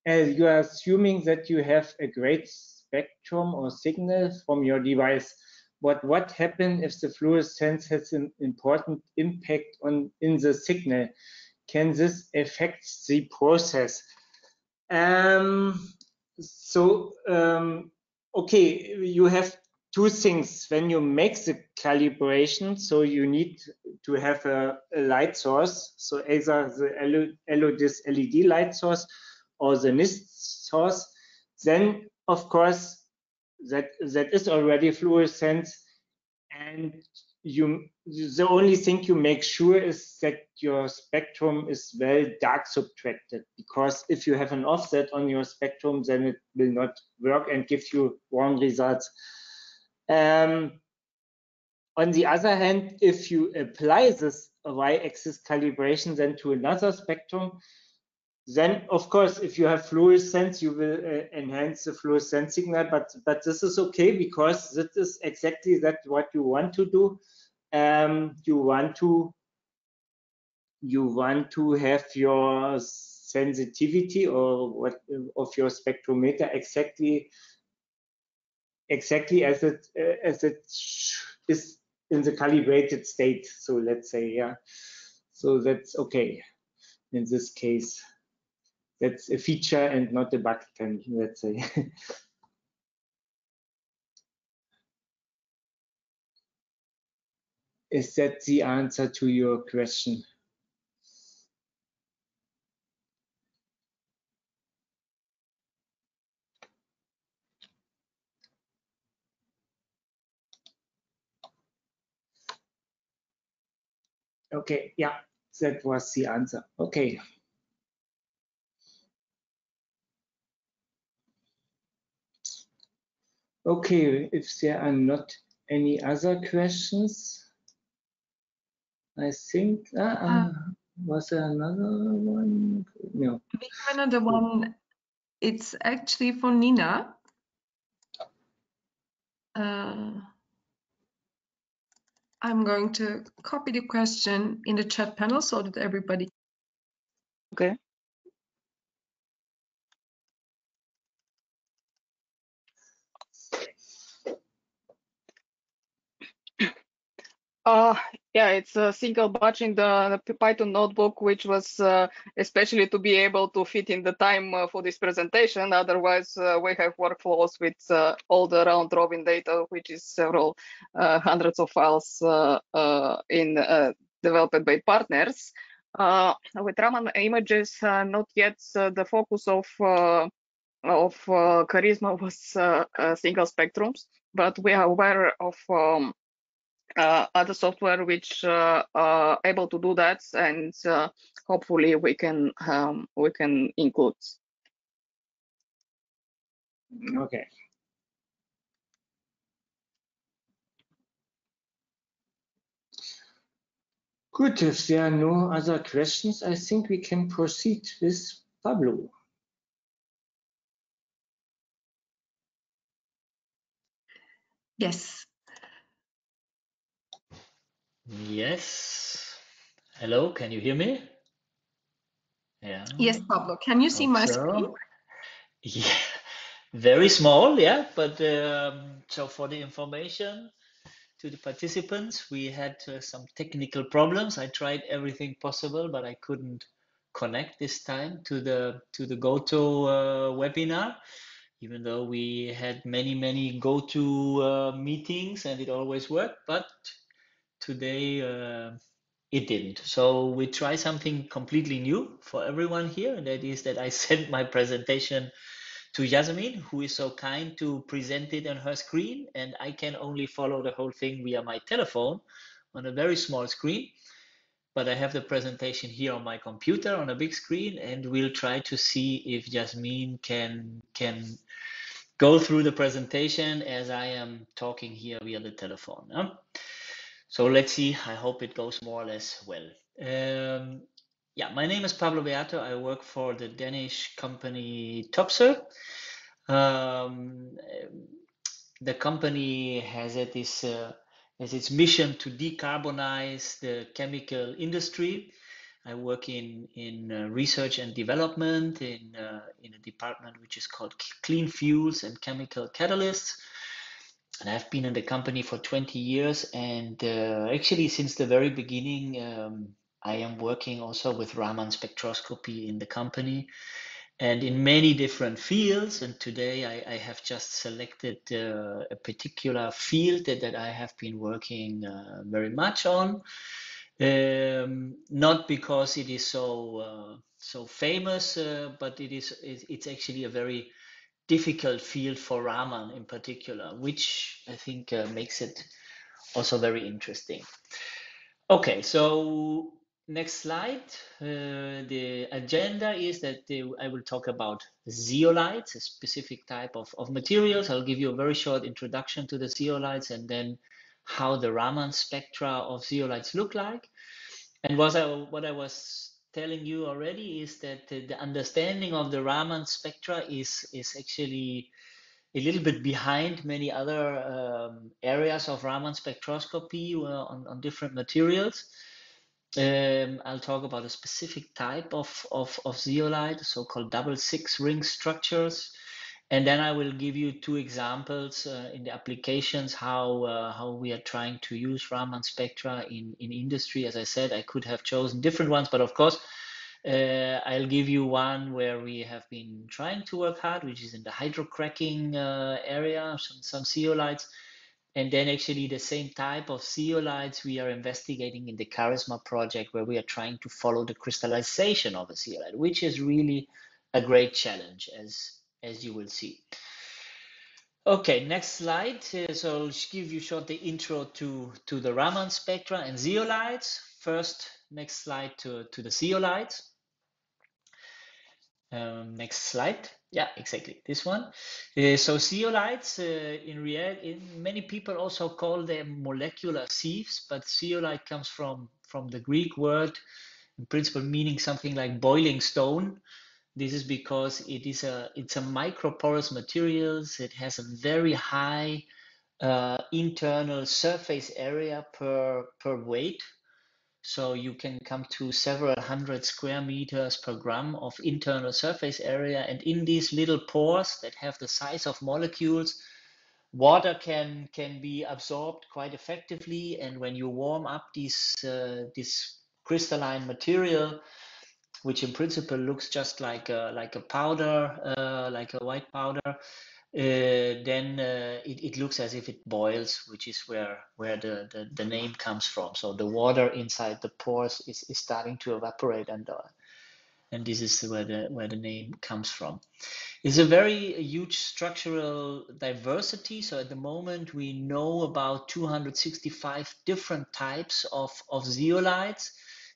you are assuming that you have a great spectrum or signal from your device. But what happens if the fluorescence has an important impact in the signal? Can this affect the process? Okay, you have two things when you make the calibration. So you need to have a light source. So either the EUDIS LED light source or the NIST source. Then, of course, that is already fluorescent, and the only thing you make sure is that your spectrum is well dark subtracted, because if you have an offset on your spectrum, then it will not work and give you wrong results. On the other hand, if you apply this y-axis calibration then to another spectrum, then of course if you have fluorescence you will enhance the fluorescence signal, but this is okay because this is exactly what you want to do. You want to have your sensitivity or what of your spectrometer exactly as it is in the calibrated state. So let's say, yeah. So that's okay in this case. That's a feature and not a bug, let's say. Is that the answer to your question? Okay, yeah, that was the answer. Okay. Okay, if there are not any other questions, I think, was there another one? No. We have another one. It's actually for Nina. I'm going to copy the question in the chat panel so that everybody. Okay. Yeah, it's a single batch in the Python notebook, which was especially to be able to fit in the time for this presentation. Otherwise, we have workflows with all the round robin data, which is several hundreds of files developed by partners. With Raman images, not yet the focus of Charisma was single spectrums, but we are aware of other software which are able to do that, and hopefully we can include. Okay. Good, if there are no other questions, I think we can proceed with Pablo. Yes. Yes. Hello, can you hear me? Yeah. Yes, Pablo. Can you see my screen? Yeah, very small, yeah. But so for the information to the participants, we had some technical problems. I tried everything possible, but I couldn't connect this time to the GoTo webinar, even though we had many GoTo meetings and it always worked. But today it didn't. So we try something completely new for everyone here, and that is that I sent my presentation to Jasmine, who is so kind to present it on her screen, and I can only follow the whole thing via my telephone on a very small screen. But I have the presentation here on my computer on a big screen, and we'll try to see if Jasmine can go through the presentation as I am talking here via the telephone. Huh? So let's see, I hope it goes more or less well. Yeah, my name is Pablo Beato. I work for the Danish company Topser. The company has its mission to decarbonize the chemical industry. I work in research and development in a department which is called Clean Fuels and Chemical Catalysts. And I've been in the company for 20 years, and actually since the very beginning, I am working also with Raman Spectroscopy in the company and in many different fields. And today I have just selected a particular field that I have been working very much on. Not because it is so famous, but it's actually a very difficult field for Raman in particular, which I think makes it also very interesting. Okay, so next slide. The agenda is that I will talk about zeolites, a specific type of materials. I'll give you a very short introduction to the zeolites and then how the Raman spectra of zeolites look like. And what I was telling you already is that the understanding of the Raman spectra is actually a little bit behind many other areas of Raman spectroscopy on different materials. I'll talk about a specific type of zeolite, so-called double six ring structures. And then I will give you two examples in the applications how we are trying to use Raman spectra in industry. As I said, I could have chosen different ones, but of course, I'll give you one where we have been trying to work hard, which is in the hydrocracking area, some zeolites. And then actually the same type of zeolites we are investigating in the Charisma project, where we are trying to follow the crystallization of a zeolite, which is really a great challenge, as you will see. Okay, next slide. So I'll give you short the intro to the Raman spectra and zeolites. First, next slide to the zeolites. Next slide. Yeah, exactly this one. So zeolites, in reality, many people also call them molecular sieves, but zeolite comes from the Greek word, in principle meaning something like boiling stone. This is because it's a microporous materials. It has a very high internal surface area per weight. So you can come to several hundred square meters per gram of internal surface area. And in these little pores that have the size of molecules, water can be absorbed quite effectively. And when you warm up this crystalline material, which in principle looks just like a powder, like a white powder, then it looks as if it boils, which is where the name comes from. So the water inside the pores is starting to evaporate, and this is where the name comes from. It's a very huge structural diversity. So at the moment we know about 265 different types of zeolites.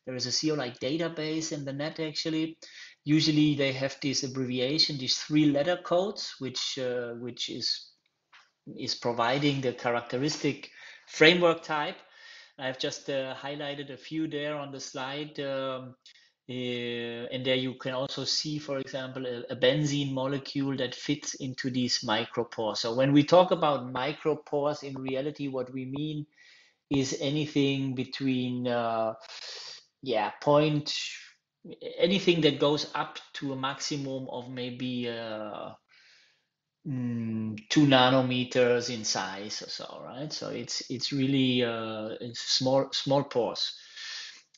There is a zeolite database in the net actually. Usually they have this abbreviation, these 3-letter codes, which is providing the characteristic framework type. I've just highlighted a few there on the slide. And there you can also see, for example, a benzene molecule that fits into these micropores. So when we talk about micropores, in reality, what we mean is anything between, anything that goes up to a maximum of maybe 2 nanometers in size or so, right? So it's really it's small pores.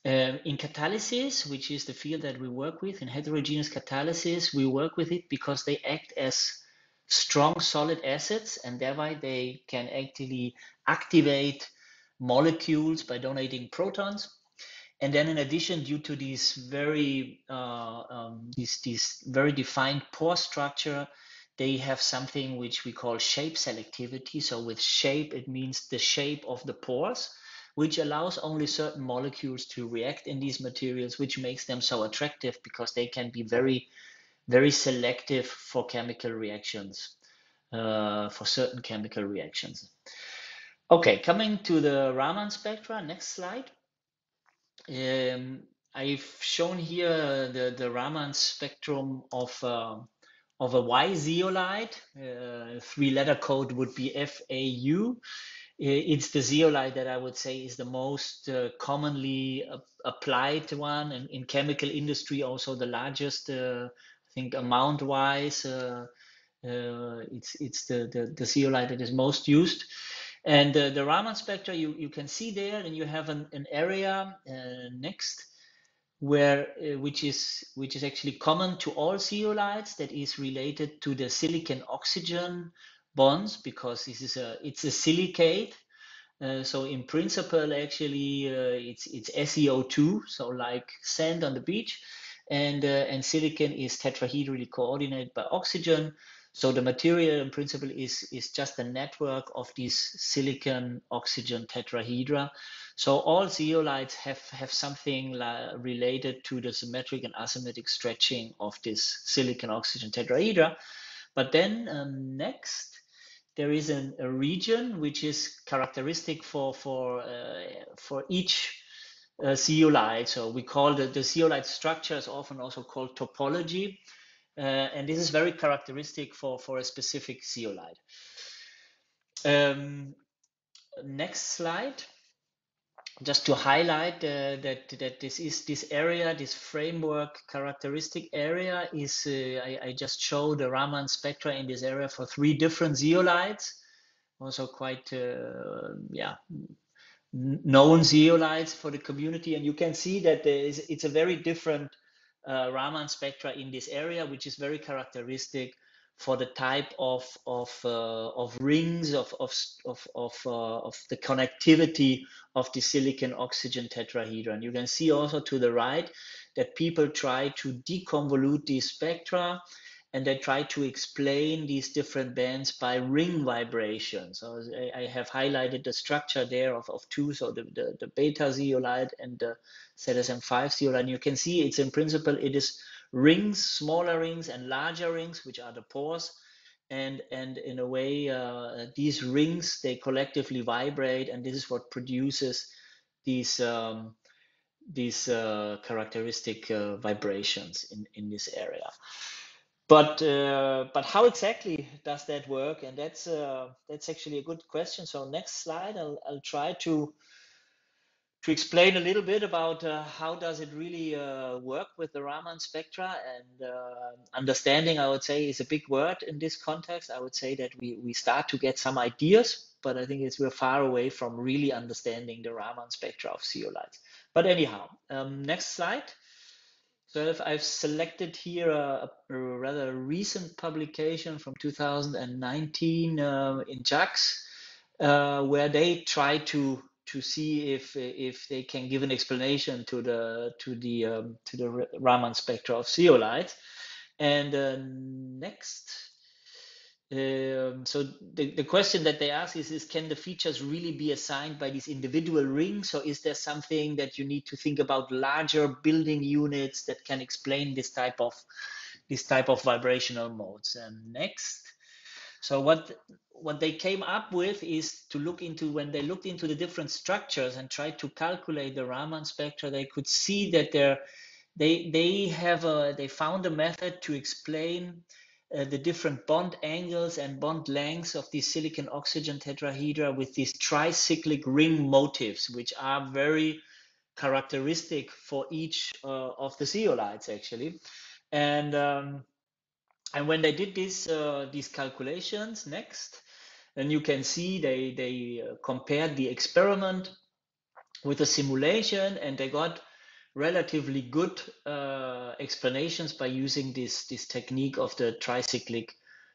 In catalysis, which is the field that we work with, in heterogeneous catalysis, we work with it because they act as strong solid acids, and thereby they can actually activate molecules by donating protons. And then in addition, due to these very very defined pore structure, they have something which we call shape selectivity. So with shape, it means the shape of the pores, which allows only certain molecules to react in these materials, which makes them so attractive because they can be very, very selective for chemical reactions, for certain chemical reactions. Okay, coming to the Raman spectra, next slide. I've shown here the Raman spectrum of a Y zeolite. 3-letter code would be FAU. It's the zeolite that I would say is the most commonly applied one, and in chemical industry also the largest. I think amount-wise, it's the zeolite that is most used. And the Raman spectra you can see there, and you have an area next where which is actually common to all zeolites, that is related to the silicon oxygen bonds, because it's a silicate. So in principle, actually, it's SeO2, so like sand on the beach, and silicon is tetrahedrally coordinated by oxygen. So the material in principle is just a network of these silicon oxygen tetrahedra. So all zeolites have something related to the symmetric and asymmetric stretching of this silicon oxygen tetrahedra. But then next, there is a region which is characteristic for each zeolite. So we call the zeolite structure is often also called topology, and this is very characteristic for a specific zeolite. Next slide. Just to highlight that this area, this framework characteristic area is, I just showed the Raman spectra in this area for 3 different zeolites, also quite known zeolites for the community, and you can see that it's a very different Raman spectra in this area, which is very characteristic for the type of rings of the connectivity of the silicon oxygen tetrahedron. You can see also to the right that people try to deconvolute these spectra, and they try to explain these different bands by ring vibrations. So I have highlighted the structure there of two, so the beta zeolite and the ZSM5 zeolite. You can see it's in principle, it is rings, smaller rings and larger rings, which are the pores. And in a way, these rings, they collectively vibrate, and this is what produces these characteristic vibrations in this area. But how exactly does that work? And that's actually a good question. So next slide, I'll try to explain a little bit about how does it really work with the Raman spectra. And understanding, I would say, is a big word in this context. I would say that we start to get some ideas, but I think we're far away from really understanding the Raman spectra of zeolites. But anyhow, next slide. So I've selected here a rather recent publication from 2019 in JAX, where they try to see if they can give an explanation to the Raman spectra of zeolites. And next. So the question that they ask is can the features really be assigned by these individual rings, or is there something that you need to think about larger building units that can explain this type of vibrational modes? And next. So what they came up with is to look into, when they looked into the different structures and tried to calculate the Raman spectra, they could see that they found a method to explain the different bond angles and bond lengths of these silicon oxygen tetrahedra with these tricyclic ring motifs, which are very characteristic for each of the zeolites actually. And when they did these calculations, next, and you can see they compared the experiment with the simulation, and they got relatively good explanations by using this technique of the tricyclic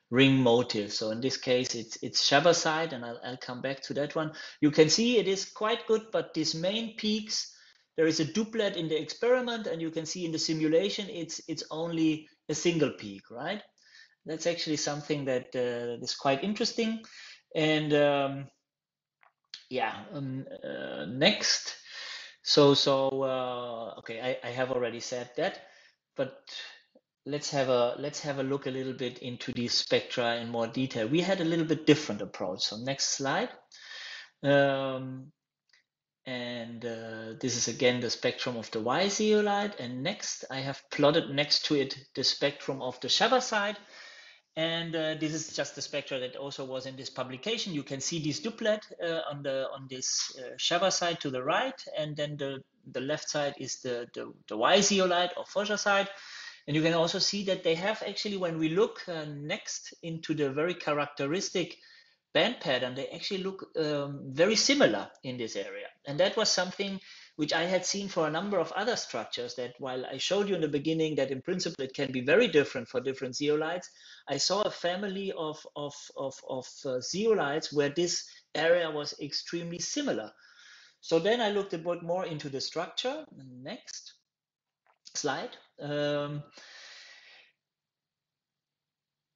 ring motif. So in this case, it's Shabaside, and I'll come back to that one. You can see it is quite good, but these main peaks, there is a duplet in the experiment, and you can see in the simulation it's only a single peak, right? That's actually something that is quite interesting. And next. Okay, I have already said that, but let's have a look a little bit into these spectra in more detail. We had a little bit different approach. So next slide. This is again the spectrum of the Y zeolite, and next I have plotted next to it the spectrum of the Shabaside. And this is just the spectra that also was in this publication. You can see this duplet on this Shabaside to the right, and then the left side is the Y zeolite or Fosgaside. And you can also see that they have actually, when we look next into the very characteristic band pattern, they actually look very similar in this area. And that was something which I had seen for a number of other structures, that while I showed you in the beginning that in principle it can be very different for different zeolites, I saw a family of zeolites where this area was extremely similar. So then I looked a bit more into the structure. Next slide.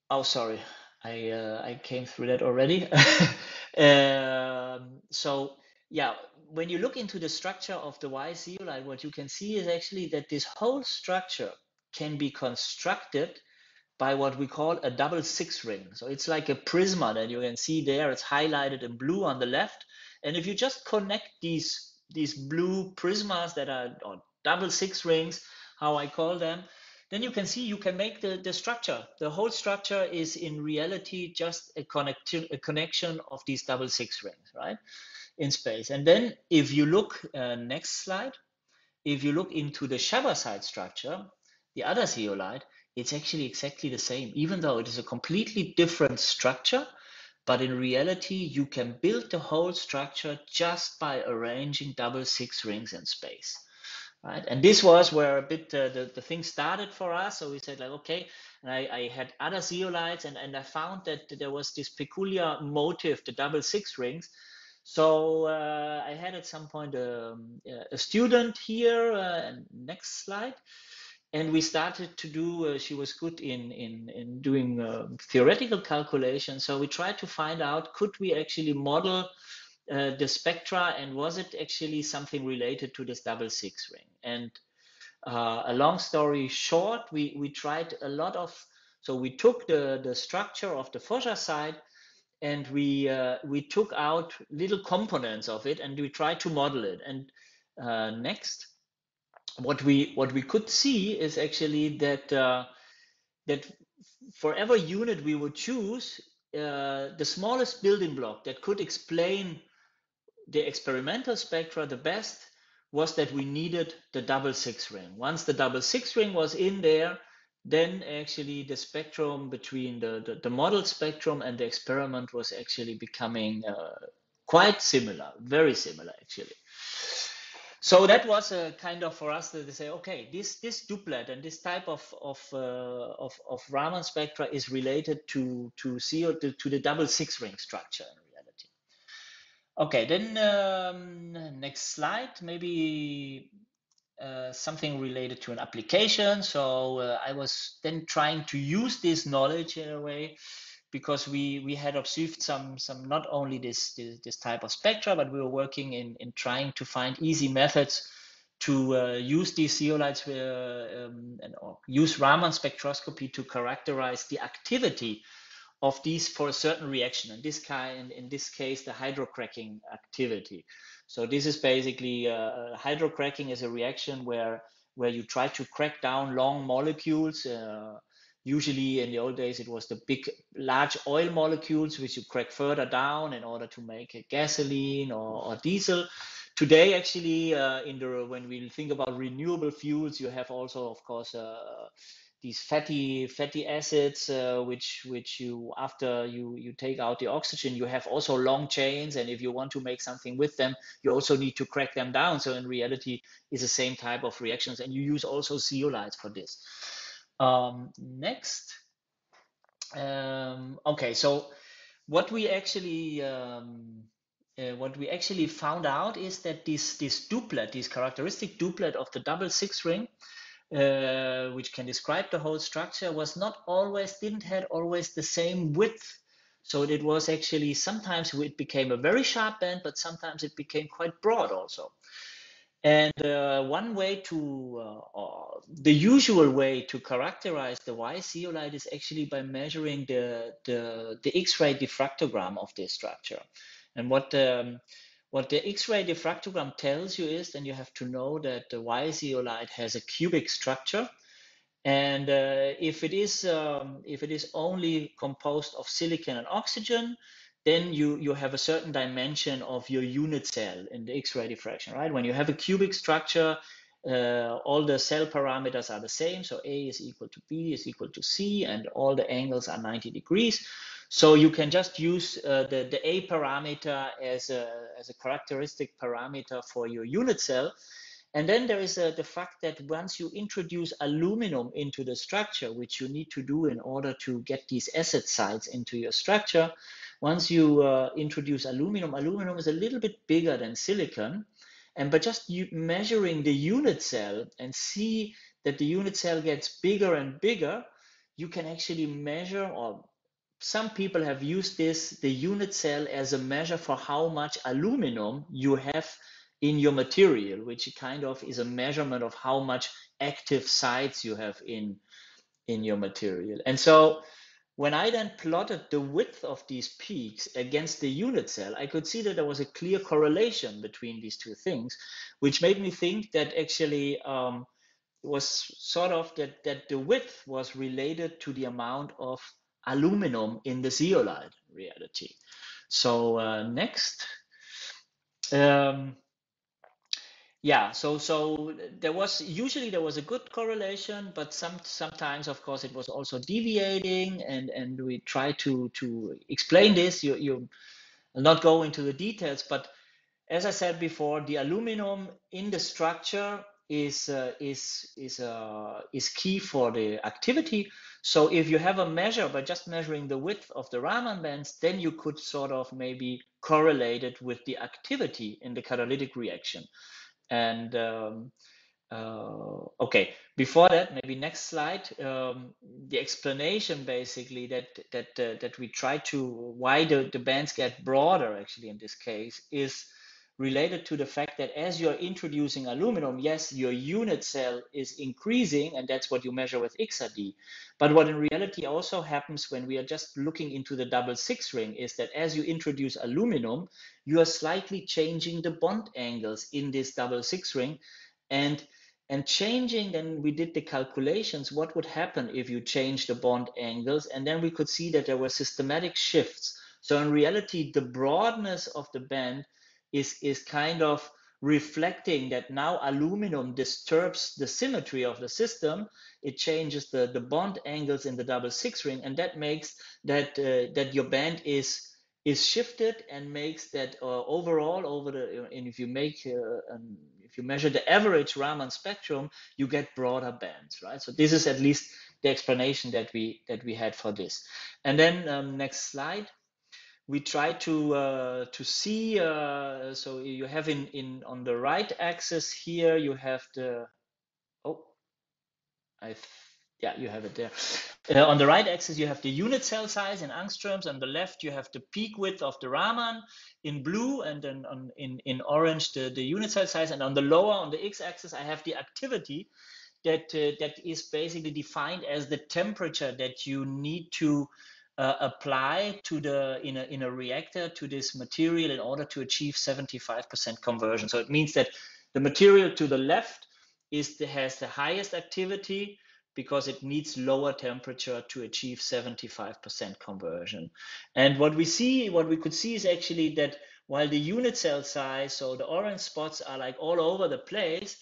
Oh, sorry, I came through that already. So yeah, when you look into the structure of the Y zeolite, what you can see is actually that this whole structure can be constructed by what we call a double six ring. So it's like a prisma that you can see there. It's highlighted in blue on the left. And if you just connect these blue prismas that are, or double six rings, how I call them, then you can see you can make the structure. The whole structure is in reality just a connection of these double six rings, right, in space. And then if you look, next slide, if you look into the Shabaside structure, the other zeolite, it's actually exactly the same, even though it is a completely different structure. But in reality, you can build the whole structure just by arranging double six rings in space. Right, and this was where a bit the thing started for us. So we said, like, okay, and I had other zeolites, and I found that there was this peculiar motif, the double 6 rings. So I had at some point a student here, next slide, and we started to do, she was good in doing theoretical calculations. So we tried to find out, could we actually model the spectra, and was it actually something related to this double 6 ring? And a long story short, we tried a lot of, so we took the structure of the Fourier side, and we took out little components of it, and we tried to model it. And next, what we could see is actually that that for every unit we would choose, the smallest building block that could explain the experimental spectra the best was that we needed the double 6 ring. Once the double 6 ring was in there, then actually the spectrum between the model spectrum and the experiment was actually becoming quite similar, very similar actually. So that was a kind of for us to say, okay, this duplet and this type of Raman spectra is related to the double 6 ring structure in reality. Okay, then next slide, maybe something related to an application. So I was then trying to use this knowledge in a way, because we had observed some not only this type of spectra, but we were working in trying to find easy methods to use these zeolites or use Raman spectroscopy to characterize the activity of these for a certain reaction. In this case, the hydrocracking activity. So this is basically hydrocracking is a reaction where you try to crack down long molecules. Usually in the old days, it was the large oil molecules which you crack further down in order to make a gasoline or diesel. Today, actually, when we think about renewable fuels, you have also, of course, these fatty acids, which you, after you take out the oxygen, you have also long chains, and if you want to make something with them, you also need to crack them down. So in reality, it's the same type of reactions, and you use also zeolites for this. Next. Okay, so what we actually found out is that this duplet, this characteristic duplet of the double 6 ring, which can describe the whole structure, didn't have always the same width. So it was actually, sometimes it became a very sharp band, but sometimes it became quite broad also. And one way to, the usual way to characterize the Y zeolite is actually by measuring the X-ray diffractogram of this structure. And what the X-ray diffractogram tells you is, then you have to know that the Y zeolite has a cubic structure. And if it is only composed of silicon and oxygen, then you have a certain dimension of your unit cell in the X-ray diffraction, right? When you have a cubic structure, all the cell parameters are the same. So A is equal to B is equal to C, and all the angles are 90 degrees. So you can just use the A parameter as a characteristic parameter for your unit cell. And then there is the fact that once you introduce aluminum into the structure, which you need to do in order to get these acid sites into your structure, once you introduce aluminum is a little bit bigger than silicon. And by just measuring the unit cell and see that the unit cell gets bigger and bigger, you can actually measure, or some people have used the unit cell as a measure for how much aluminum you have in your material, which kind of is a measurement of how much active sites you have in your material. And so when I then plotted the width of these peaks against the unit cell, I could see that there was a clear correlation between these two things, which made me think that actually it was sort of that the width was related to the amount of aluminum in the zeolite reality. So next. Yeah, so there was a good correlation, but sometimes, of course, it was also deviating, and we try to explain this. You not go into the details, but as I said before, the aluminum in the structure is key for the activity. So if you have a measure by just measuring the width of the Raman bands, then you could sort of maybe correlate it with the activity in the catalytic reaction. And okay, before that, maybe next slide, the explanation basically that we try to, why the bands get broader actually in this case, is related to the fact that as you're introducing aluminum, yes, your unit cell is increasing, and that's what you measure with XRD. But what in reality also happens when we are just looking into the double 6 ring is that as you introduce aluminum, you are slightly changing the bond angles in this double 6 ring, and changing, then we did the calculations, what would happen if you change the bond angles, and then we could see that there were systematic shifts. So in reality, the broadness of the band is kind of reflecting that now aluminum disturbs the symmetry of the system. It changes the bond angles in the double 6 ring, and that makes that that your band is shifted, and makes that overall over the, and if you make if you measure the average Raman spectrum, you get broader bands, right? So this is at least the explanation that we had for this. And then next slide. We try to see, so you have in on the right axis here, you have the, oh, yeah, you have it there. On the right axis, you have the unit cell size in angstroms. On the left, you have the peak width of the Raman in blue, and then in orange, the unit cell size. And on the lower, on the x-axis, I have the activity that is basically defined as the temperature that you need to apply to the in a reactor to this material in order to achieve 75% conversion. So it means that the material to the left has the highest activity because it needs lower temperature to achieve 75% conversion. And what we could see is actually that while the unit cell size, so the orange spots, are like all over the place,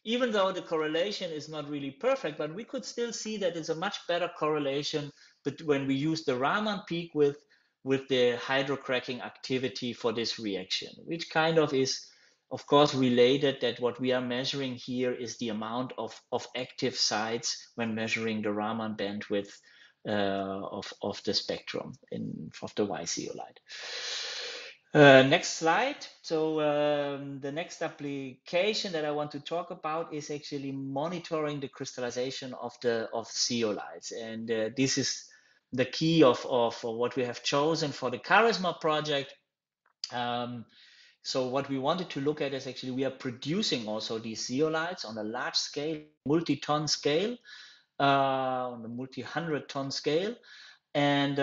even though the correlation is not really perfect, but we could still see that it's a much better correlation. But when we use the Raman peak with the hydrocracking activity for this reaction, which kind of is, of course, related, that what we are measuring here is the amount of active sites when measuring the Raman bandwidth of the spectrum of the Y zeolite. Next slide. So the next application that I want to talk about is actually monitoring the crystallization of zeolites, and this is the key of what we have chosen for the Charisma project. So what we wanted to look at is actually we are producing also these zeolites on a large scale, multi-ton scale, on a multi-100-ton scale, and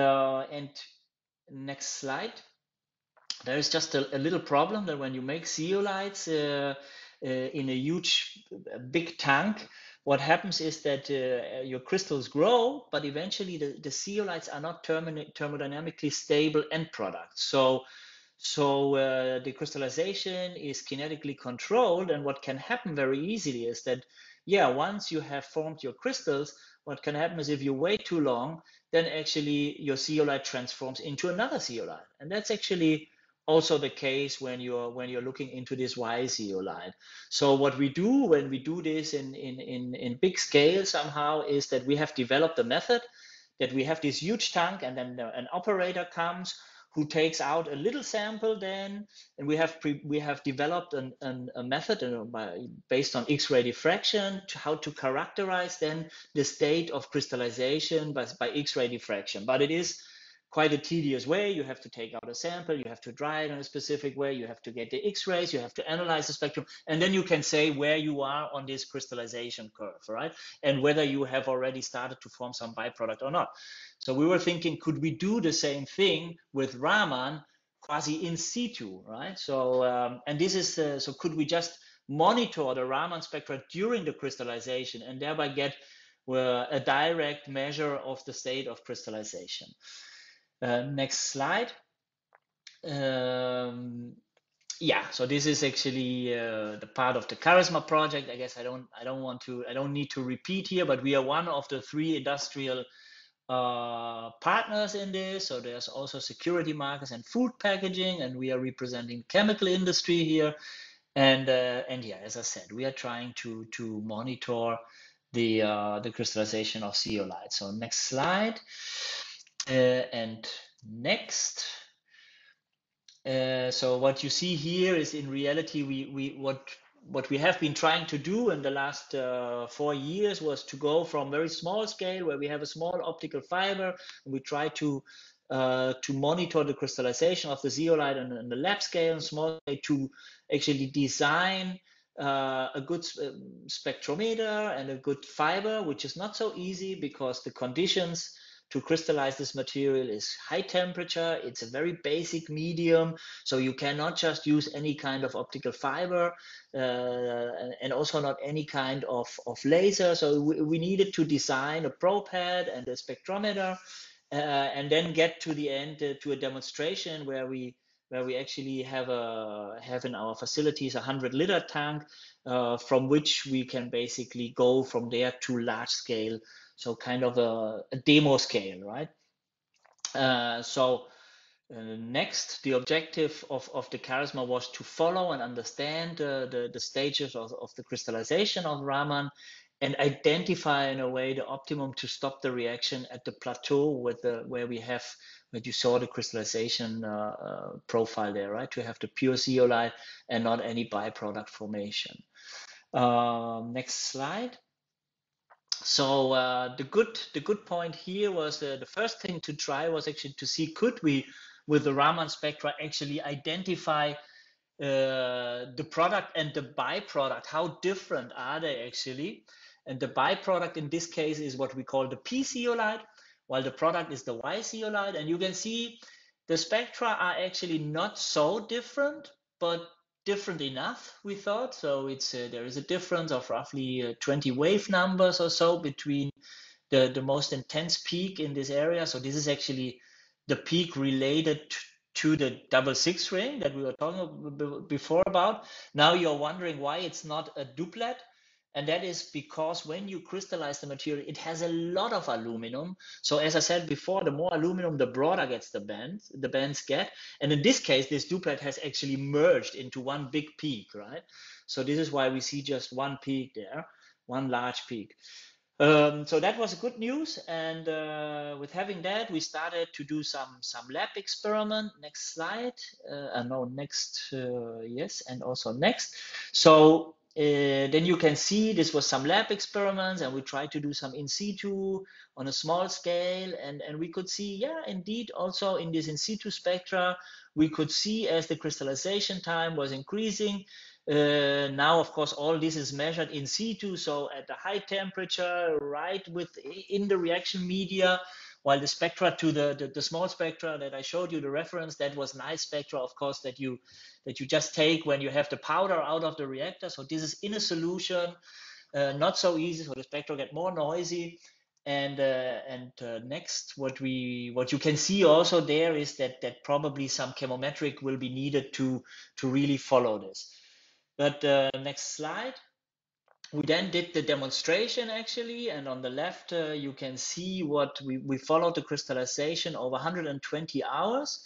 next slide. There is just a little problem that when you make zeolites in a huge, big tank, what happens is that your crystals grow, but eventually the zeolites are not thermodynamically stable end products. So the crystallization is kinetically controlled, and what can happen very easily is that, yeah, once you have formed your crystals, what can happen is if you wait too long, then actually your zeolite transforms into another zeolite, and that's actually also the case when you're looking into this Y zeolite. So what we do when we do this in big scale somehow is that we have developed a method that we have this huge tank, and then an operator comes who takes out a little sample then, and we have developed a method based on X-ray diffraction how to characterize then the state of crystallization by X-ray diffraction. But it is quite a tedious way. You have to take out a sample, you have to dry it in a specific way, you have to get the X-rays, you have to analyze the spectrum, and then you can say where you are on this crystallization curve, right? And whether you have already started to form some byproduct or not. So we were thinking, could we do the same thing with Raman quasi in situ, right? So, and this is, so could we just monitor the Raman spectra during the crystallization and thereby get a direct measure of the state of crystallization? Next slide. Yeah, so this is actually the part of the Charisma project. I guess I don't need to repeat here, but we are one of the 3 industrial partners in this. So there's also security markers and food packaging, and we are representing chemical industry here. And yeah, as I said, we are trying to monitor the crystallization of zeolite. So next slide, and next. So what you see here is in reality what we have been trying to do in the last 4 years was to go from very small scale, where we have a small optical fiber, and we try to monitor the crystallization of the zeolite on the lab scale and small scale, to actually design a good spectrometer and a good fiber, which is not so easy because the conditions to crystallize this material is high temperature. It's a very basic medium, so you cannot just use any kind of optical fiber, and also not any kind of laser. So we needed to design a probe head and a spectrometer, and then get to the end to a demonstration where we actually have in our facilities 100-liter tank, from which we can basically go from there to large scale. So kind of a demo scale, right? Next, the objective of the Charisma was to follow and understand the stages of the crystallization of Raman, and identify in a way the optimum to stop the reaction at the plateau where you saw the crystallization profile there, right? To have the pure zeolite and not any byproduct formation. Next slide. So the good point here was the first thing to try was actually to see, could we, with the Raman spectra, actually identify the product and the byproduct. How different are they actually? And the byproduct in this case is what we call the P zeolite, while the product is the Y zeolite. And you can see the spectra are actually not so different, but different enough, we thought. So it's there is a difference of roughly 20 wave numbers or so between the most intense peak in this area. So this is actually the peak related to the 6 ring that we were talking before about. Now you're wondering why it's not a duplet. And that is because when you crystallize the material, it has a lot of aluminum. So as I said before, the more aluminum, the broader gets the bands get. And in this case, this duplet has actually merged into one big peak, right? So this is why we see just one peak there, one large peak. So that was good news, and with having that, we started to do some lab experiment. Next slide. No, next. Yes, and also next. So then you can see this was some lab experiments, and we tried to do some in situ on a small scale, and we could see, yeah, indeed, also in this in situ spectra, we could see as the crystallization time was increasing. Now, of course, all this is measured in situ, so at a high temperature, right in the reaction media, while the spectra to the small spectra that I showed you, the reference, that was nice spectra, of course, that you just take when you have the powder out of the reactor. So this is in a solution, not so easy, so the spectra get more noisy. And next, what you can see also there is that probably some chemometric will be needed to really follow this. But next slide. We then did the demonstration actually, and on the left you can see what we followed the crystallization over 120 hours,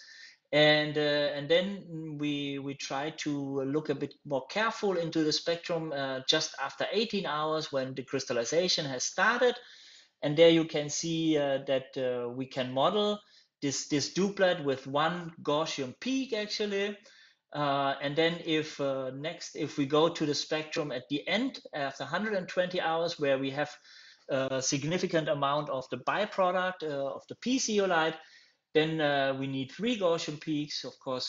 and then we tried to look a bit more careful into the spectrum just after 18 hours when the crystallization has started, and there you can see that we can model this duplet with one Gaussian peak actually. And then if we go to the spectrum at the end after 120 hours, where we have a significant amount of the byproduct of the P zeolite, then we need 3 Gaussian peaks, of course.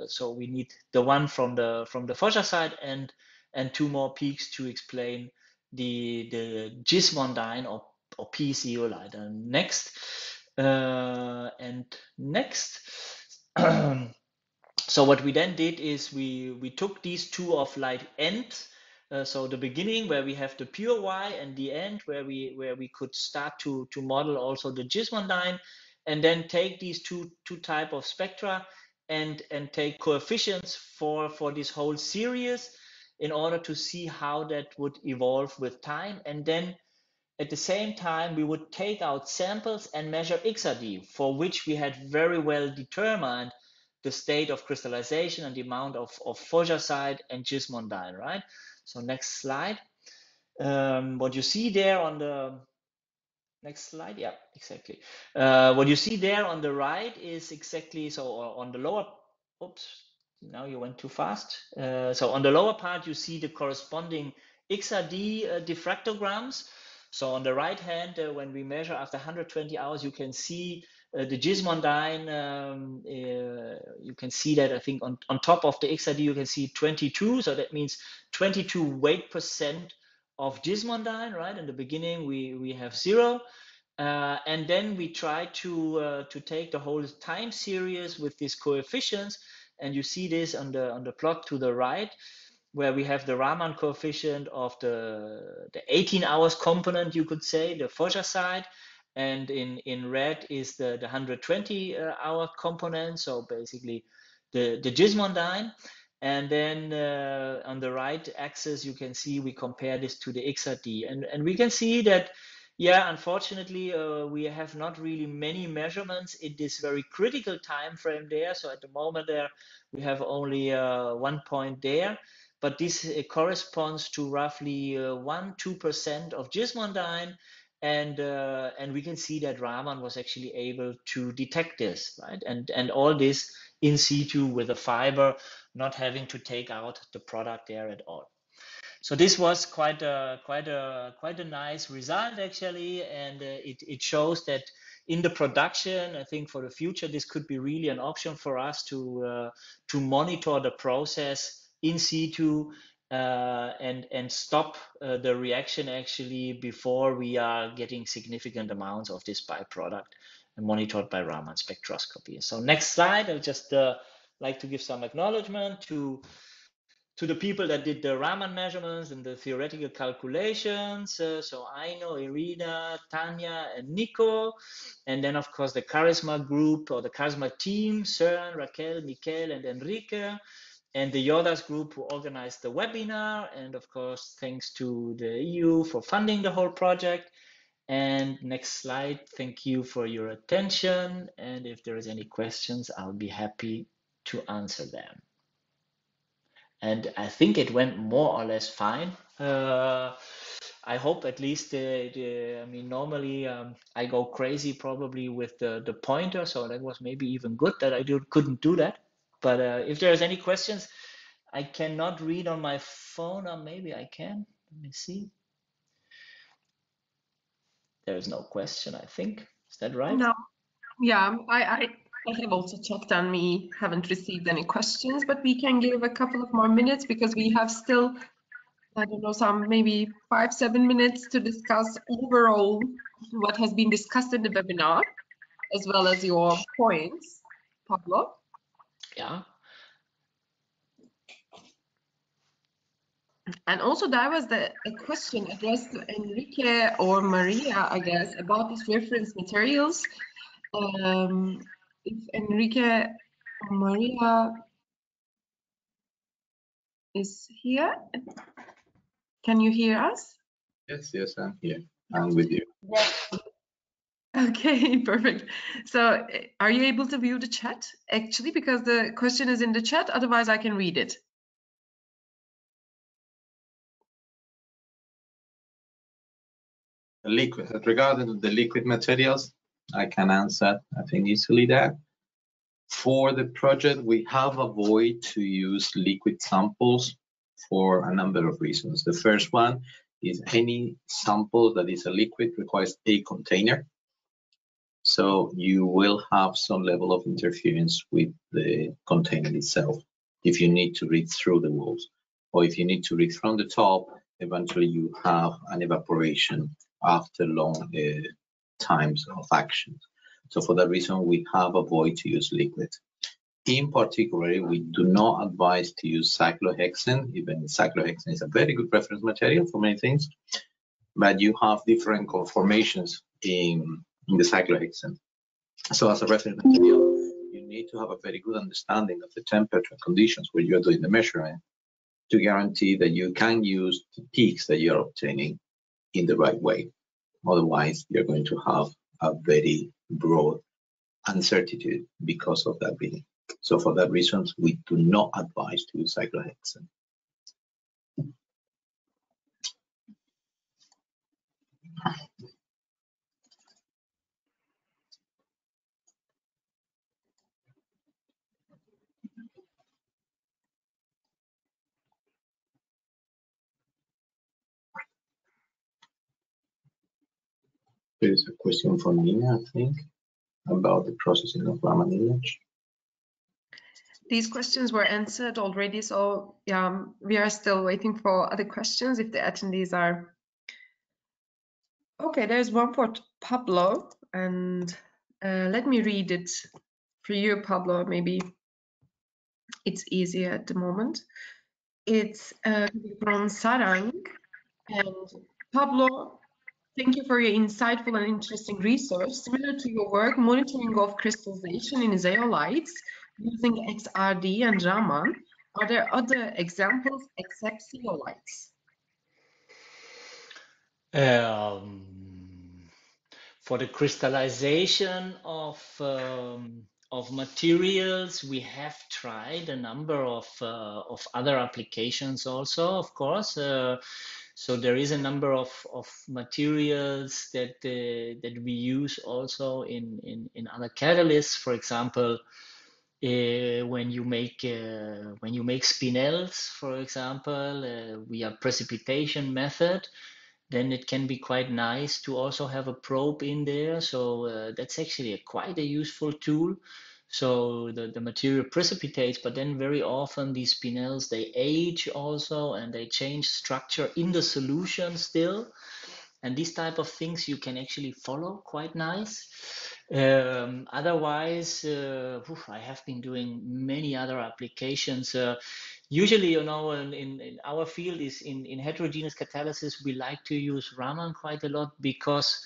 So we need the one from the Fokker side and 2 more peaks to explain the gismondine or P zeolite. And next. So what we then did is we took these 2 of light ends, so the beginning where we have the pure Y and the end where we could start to model also the gismondine, and then take these two type of spectra and take coefficients for this whole series in order to see how that would evolve with time. And then at the same time, we would take out samples and measure XRD, for which we had very well determined the state of crystallization and the amount of Fokker side and gismondine, right? So next slide. What you see there on the next slide, yeah, exactly. What you see there on the right is exactly, so on the lower, oops, now you went too fast. So on the lower part, you see the corresponding XRD diffractograms. So on the right hand, when we measure after 120 hours, you can see the gismondine. You can see that, I think, on top of the XRD, you can see 22. So that means 22 weight% of gismondine, right? In the beginning, we have 0. And then we try to take the whole time series with these coefficients, and you see this on the plot to the right, where we have the Raman coefficient of the 18 hours component, you could say, the Foja side, and in red is the 120 hour component, so basically the gismondine. And then on the right axis, you can see we compare this to the XRD, and we can see that, yeah, unfortunately, we have not really many measurements in this very critical time frame there. So at the moment there, we have only 1 point there, but this corresponds to roughly 1–2% of gismondine, and we can see that Raman was actually able to detect this, right? And all this in situ with a fiber, not having to take out the product there at all. So this was quite a nice result actually, and it shows that in the production, I think for the future, this could be really an option for us to monitor the process in situ and stop the reaction actually before we are getting significant amounts of this byproduct monitored by Raman spectroscopy. So next slide, I'll just like to give some acknowledgement to the people that did the Raman measurements and the theoretical calculations. So Aino, Irina, Tanya, and Nico. And then, of course, the Charisma group or the Charisma team, Søren, Raquel, Miguel, and Enrique. And the Yodas group who organized the webinar. And, of course, thanks to the EU for funding the whole project. And next slide, thank you for your attention. And if there is any questions, I'll be happy to answer them. And I think it went more or less fine. I hope at least, I mean, normally I go crazy probably with the pointer, so that was maybe even good that I couldn't do that. But if there's any questions, I cannot read on my phone, or maybe I can. Let me see. There is no question, I think. Is that right? No. Yeah, I have also checked and we haven't received any questions, but we can give a couple of more minutes because we have still, I don't know, some maybe 5–7 minutes to discuss overall what has been discussed in the webinar, as well as your points, Pablo. Yeah. And also there was a question addressed to Enrique or Maria, I guess, about these reference materials. If Enrique or Maria is here, can you hear us? Yes, I'm here. I'm with you. Yes. Okay, perfect. So are you able to view the chat actually, because the question is in the chat, otherwise I can read it. Liquid. Regarding the liquid materials, I can answer, I think, easily that. For the project, we have avoided to use liquid samples for a number of reasons. The first one is any sample that is a liquid requires a container. So you will have some level of interference with the container itself if you need to read through the walls, or if you need to read from the top, eventually you have an evaporation after long times of action. So for that reason, we have avoided to use liquid. In particular, we do not advise to use cyclohexane, even cyclohexane is a very good reference material for many things, but you have different conformations in the cyclohexane. So as a reference material, you need to have a very good understanding of the temperature conditions where you're doing the measurement to guarantee that you can use the peaks that you're obtaining in the right way. Otherwise, you're going to have a very broad uncertainty because of that reading. So for that reason, we do not advise to use cyclohexane. There's a question for Nina, I think, about the processing of Raman image. These questions were answered already, so yeah, we are still waiting for other questions if the attendees are. Okay, there's one for Pablo, and let me read it for you, Pablo. Maybe it's easier at the moment. It's from Sarang, and Pablo, thank you for your insightful and interesting research. Similar to your work, monitoring of crystallization in zeolites using XRD and Raman, are there other examples except zeolites? For the crystallization of materials, we have tried a number of other applications also, of course. So there is a number of materials that we use also in other catalysts. For example, when you make spinels, for example, via precipitation method, then it can be quite nice to also have a probe in there. So that's actually quite a useful tool. So the material precipitates, but then very often these spinels, they age also, and they change structure in the solution still. And these type of things you can actually follow quite nice. Otherwise, I have been doing many other applications. Usually, you know, in our field is in heterogeneous catalysis, we like to use Raman quite a lot because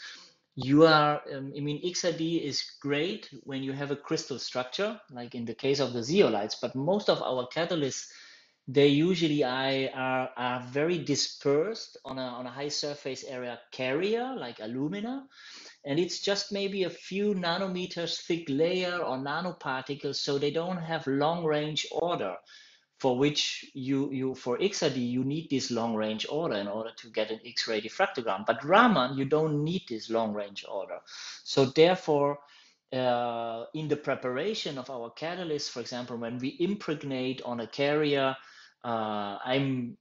you are, I mean, XRD is great when you have a crystal structure, like in the case of the zeolites, but most of our catalysts, they usually are very dispersed on a high surface area carrier, like alumina. And it's just maybe a few nanometers thick layer or nanoparticles, so they don't have long range order, for which you for XRD you need this long range order in order to get an X-ray diffractogram. But Raman, you don't need this long range order. So therefore, in the preparation of our catalyst, for example, when we impregnate on a carrier, I'm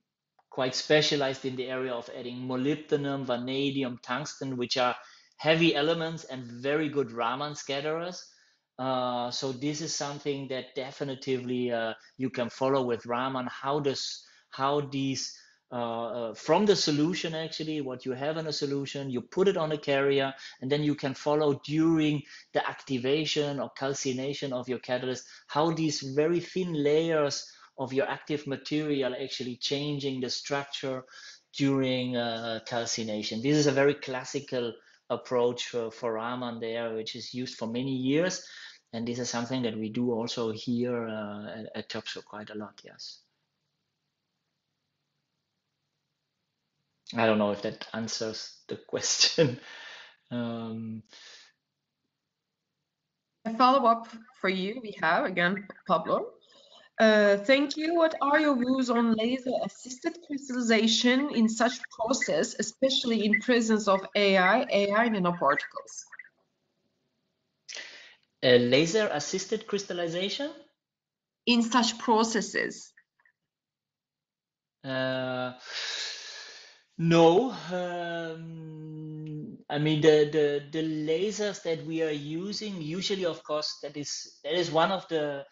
quite specialized in the area of adding molybdenum, vanadium, tungsten, which are heavy elements and very good Raman scatterers. So this is something that definitively you can follow with Raman. How these from the solution, actually, what you have in a solution, you put it on a carrier, and then you can follow during the activation or calcination of your catalyst, how these very thin layers of your active material actually changing the structure during calcination. This is a very classical approach for Raman there, which is used for many years. And this is something that we do also here at Topsoe quite a lot, yes. I don't know if that answers the question. A follow-up for you, we have, again, Pablo. Thank you. What are your views on laser-assisted crystallization in such process, especially in presence of AI nanoparticles? Laser-assisted crystallization? In such processes? No. I mean, the lasers that we are using, usually, of course, that is one of the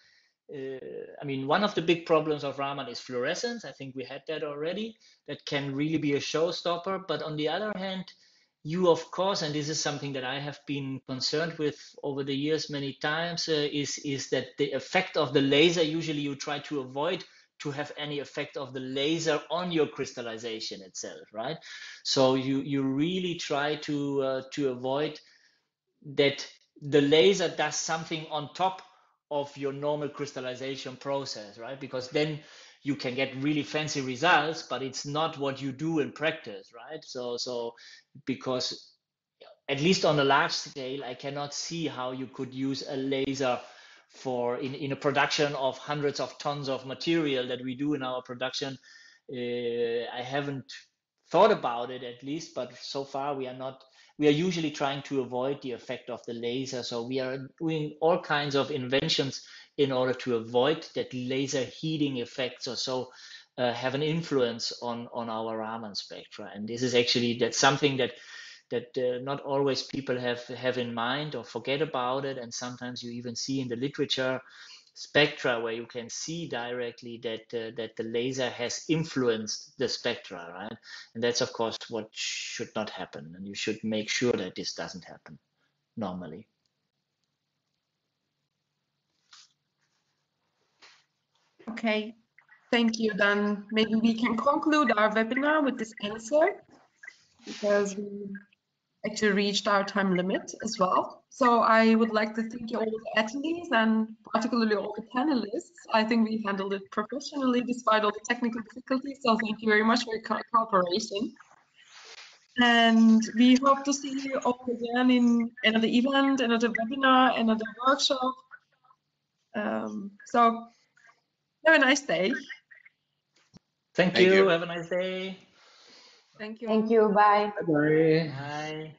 I mean, one of the big problems of Raman is fluorescence. I think we had that already. That can really be a showstopper. But on the other hand, you, of course, and this is something that I have been concerned with over the years many times, is that the effect of the laser, usually you try to avoid to have any effect of the laser on your crystallization itself, right? So you really try to avoid that the laser does something on top of your normal crystallization process, right? Because then you can get really fancy results, but it's not what you do in practice, right? So because at least on a large scale, I cannot see how you could use a laser for in a production of hundreds of tons of material that we do in our production. I haven't thought about it at least, but so far we are not. We are usually trying to avoid the effect of the laser, so we are doing all kinds of inventions in order to avoid that laser heating effects or so have an influence on our Raman spectra. And this is actually that's something that not always people have in mind or forget about it, and sometimes you even see in the literature spectra where you can see directly that the laser has influenced the spectra, right? And that's of course what should not happen, and you should make sure that this doesn't happen normally. Okay, thank you. Then maybe we can conclude our webinar with this answer, because we actually reached our time limit as well. So I would like to thank you all the attendees and particularly all the panelists. I think we handled it professionally despite all the technical difficulties. So thank you very much for your cooperation. And we hope to see you all again in another event, another webinar, another workshop. So have a nice day. Thank you. Have a nice day. Thank you. Thank you. Bye. Bye. Bye.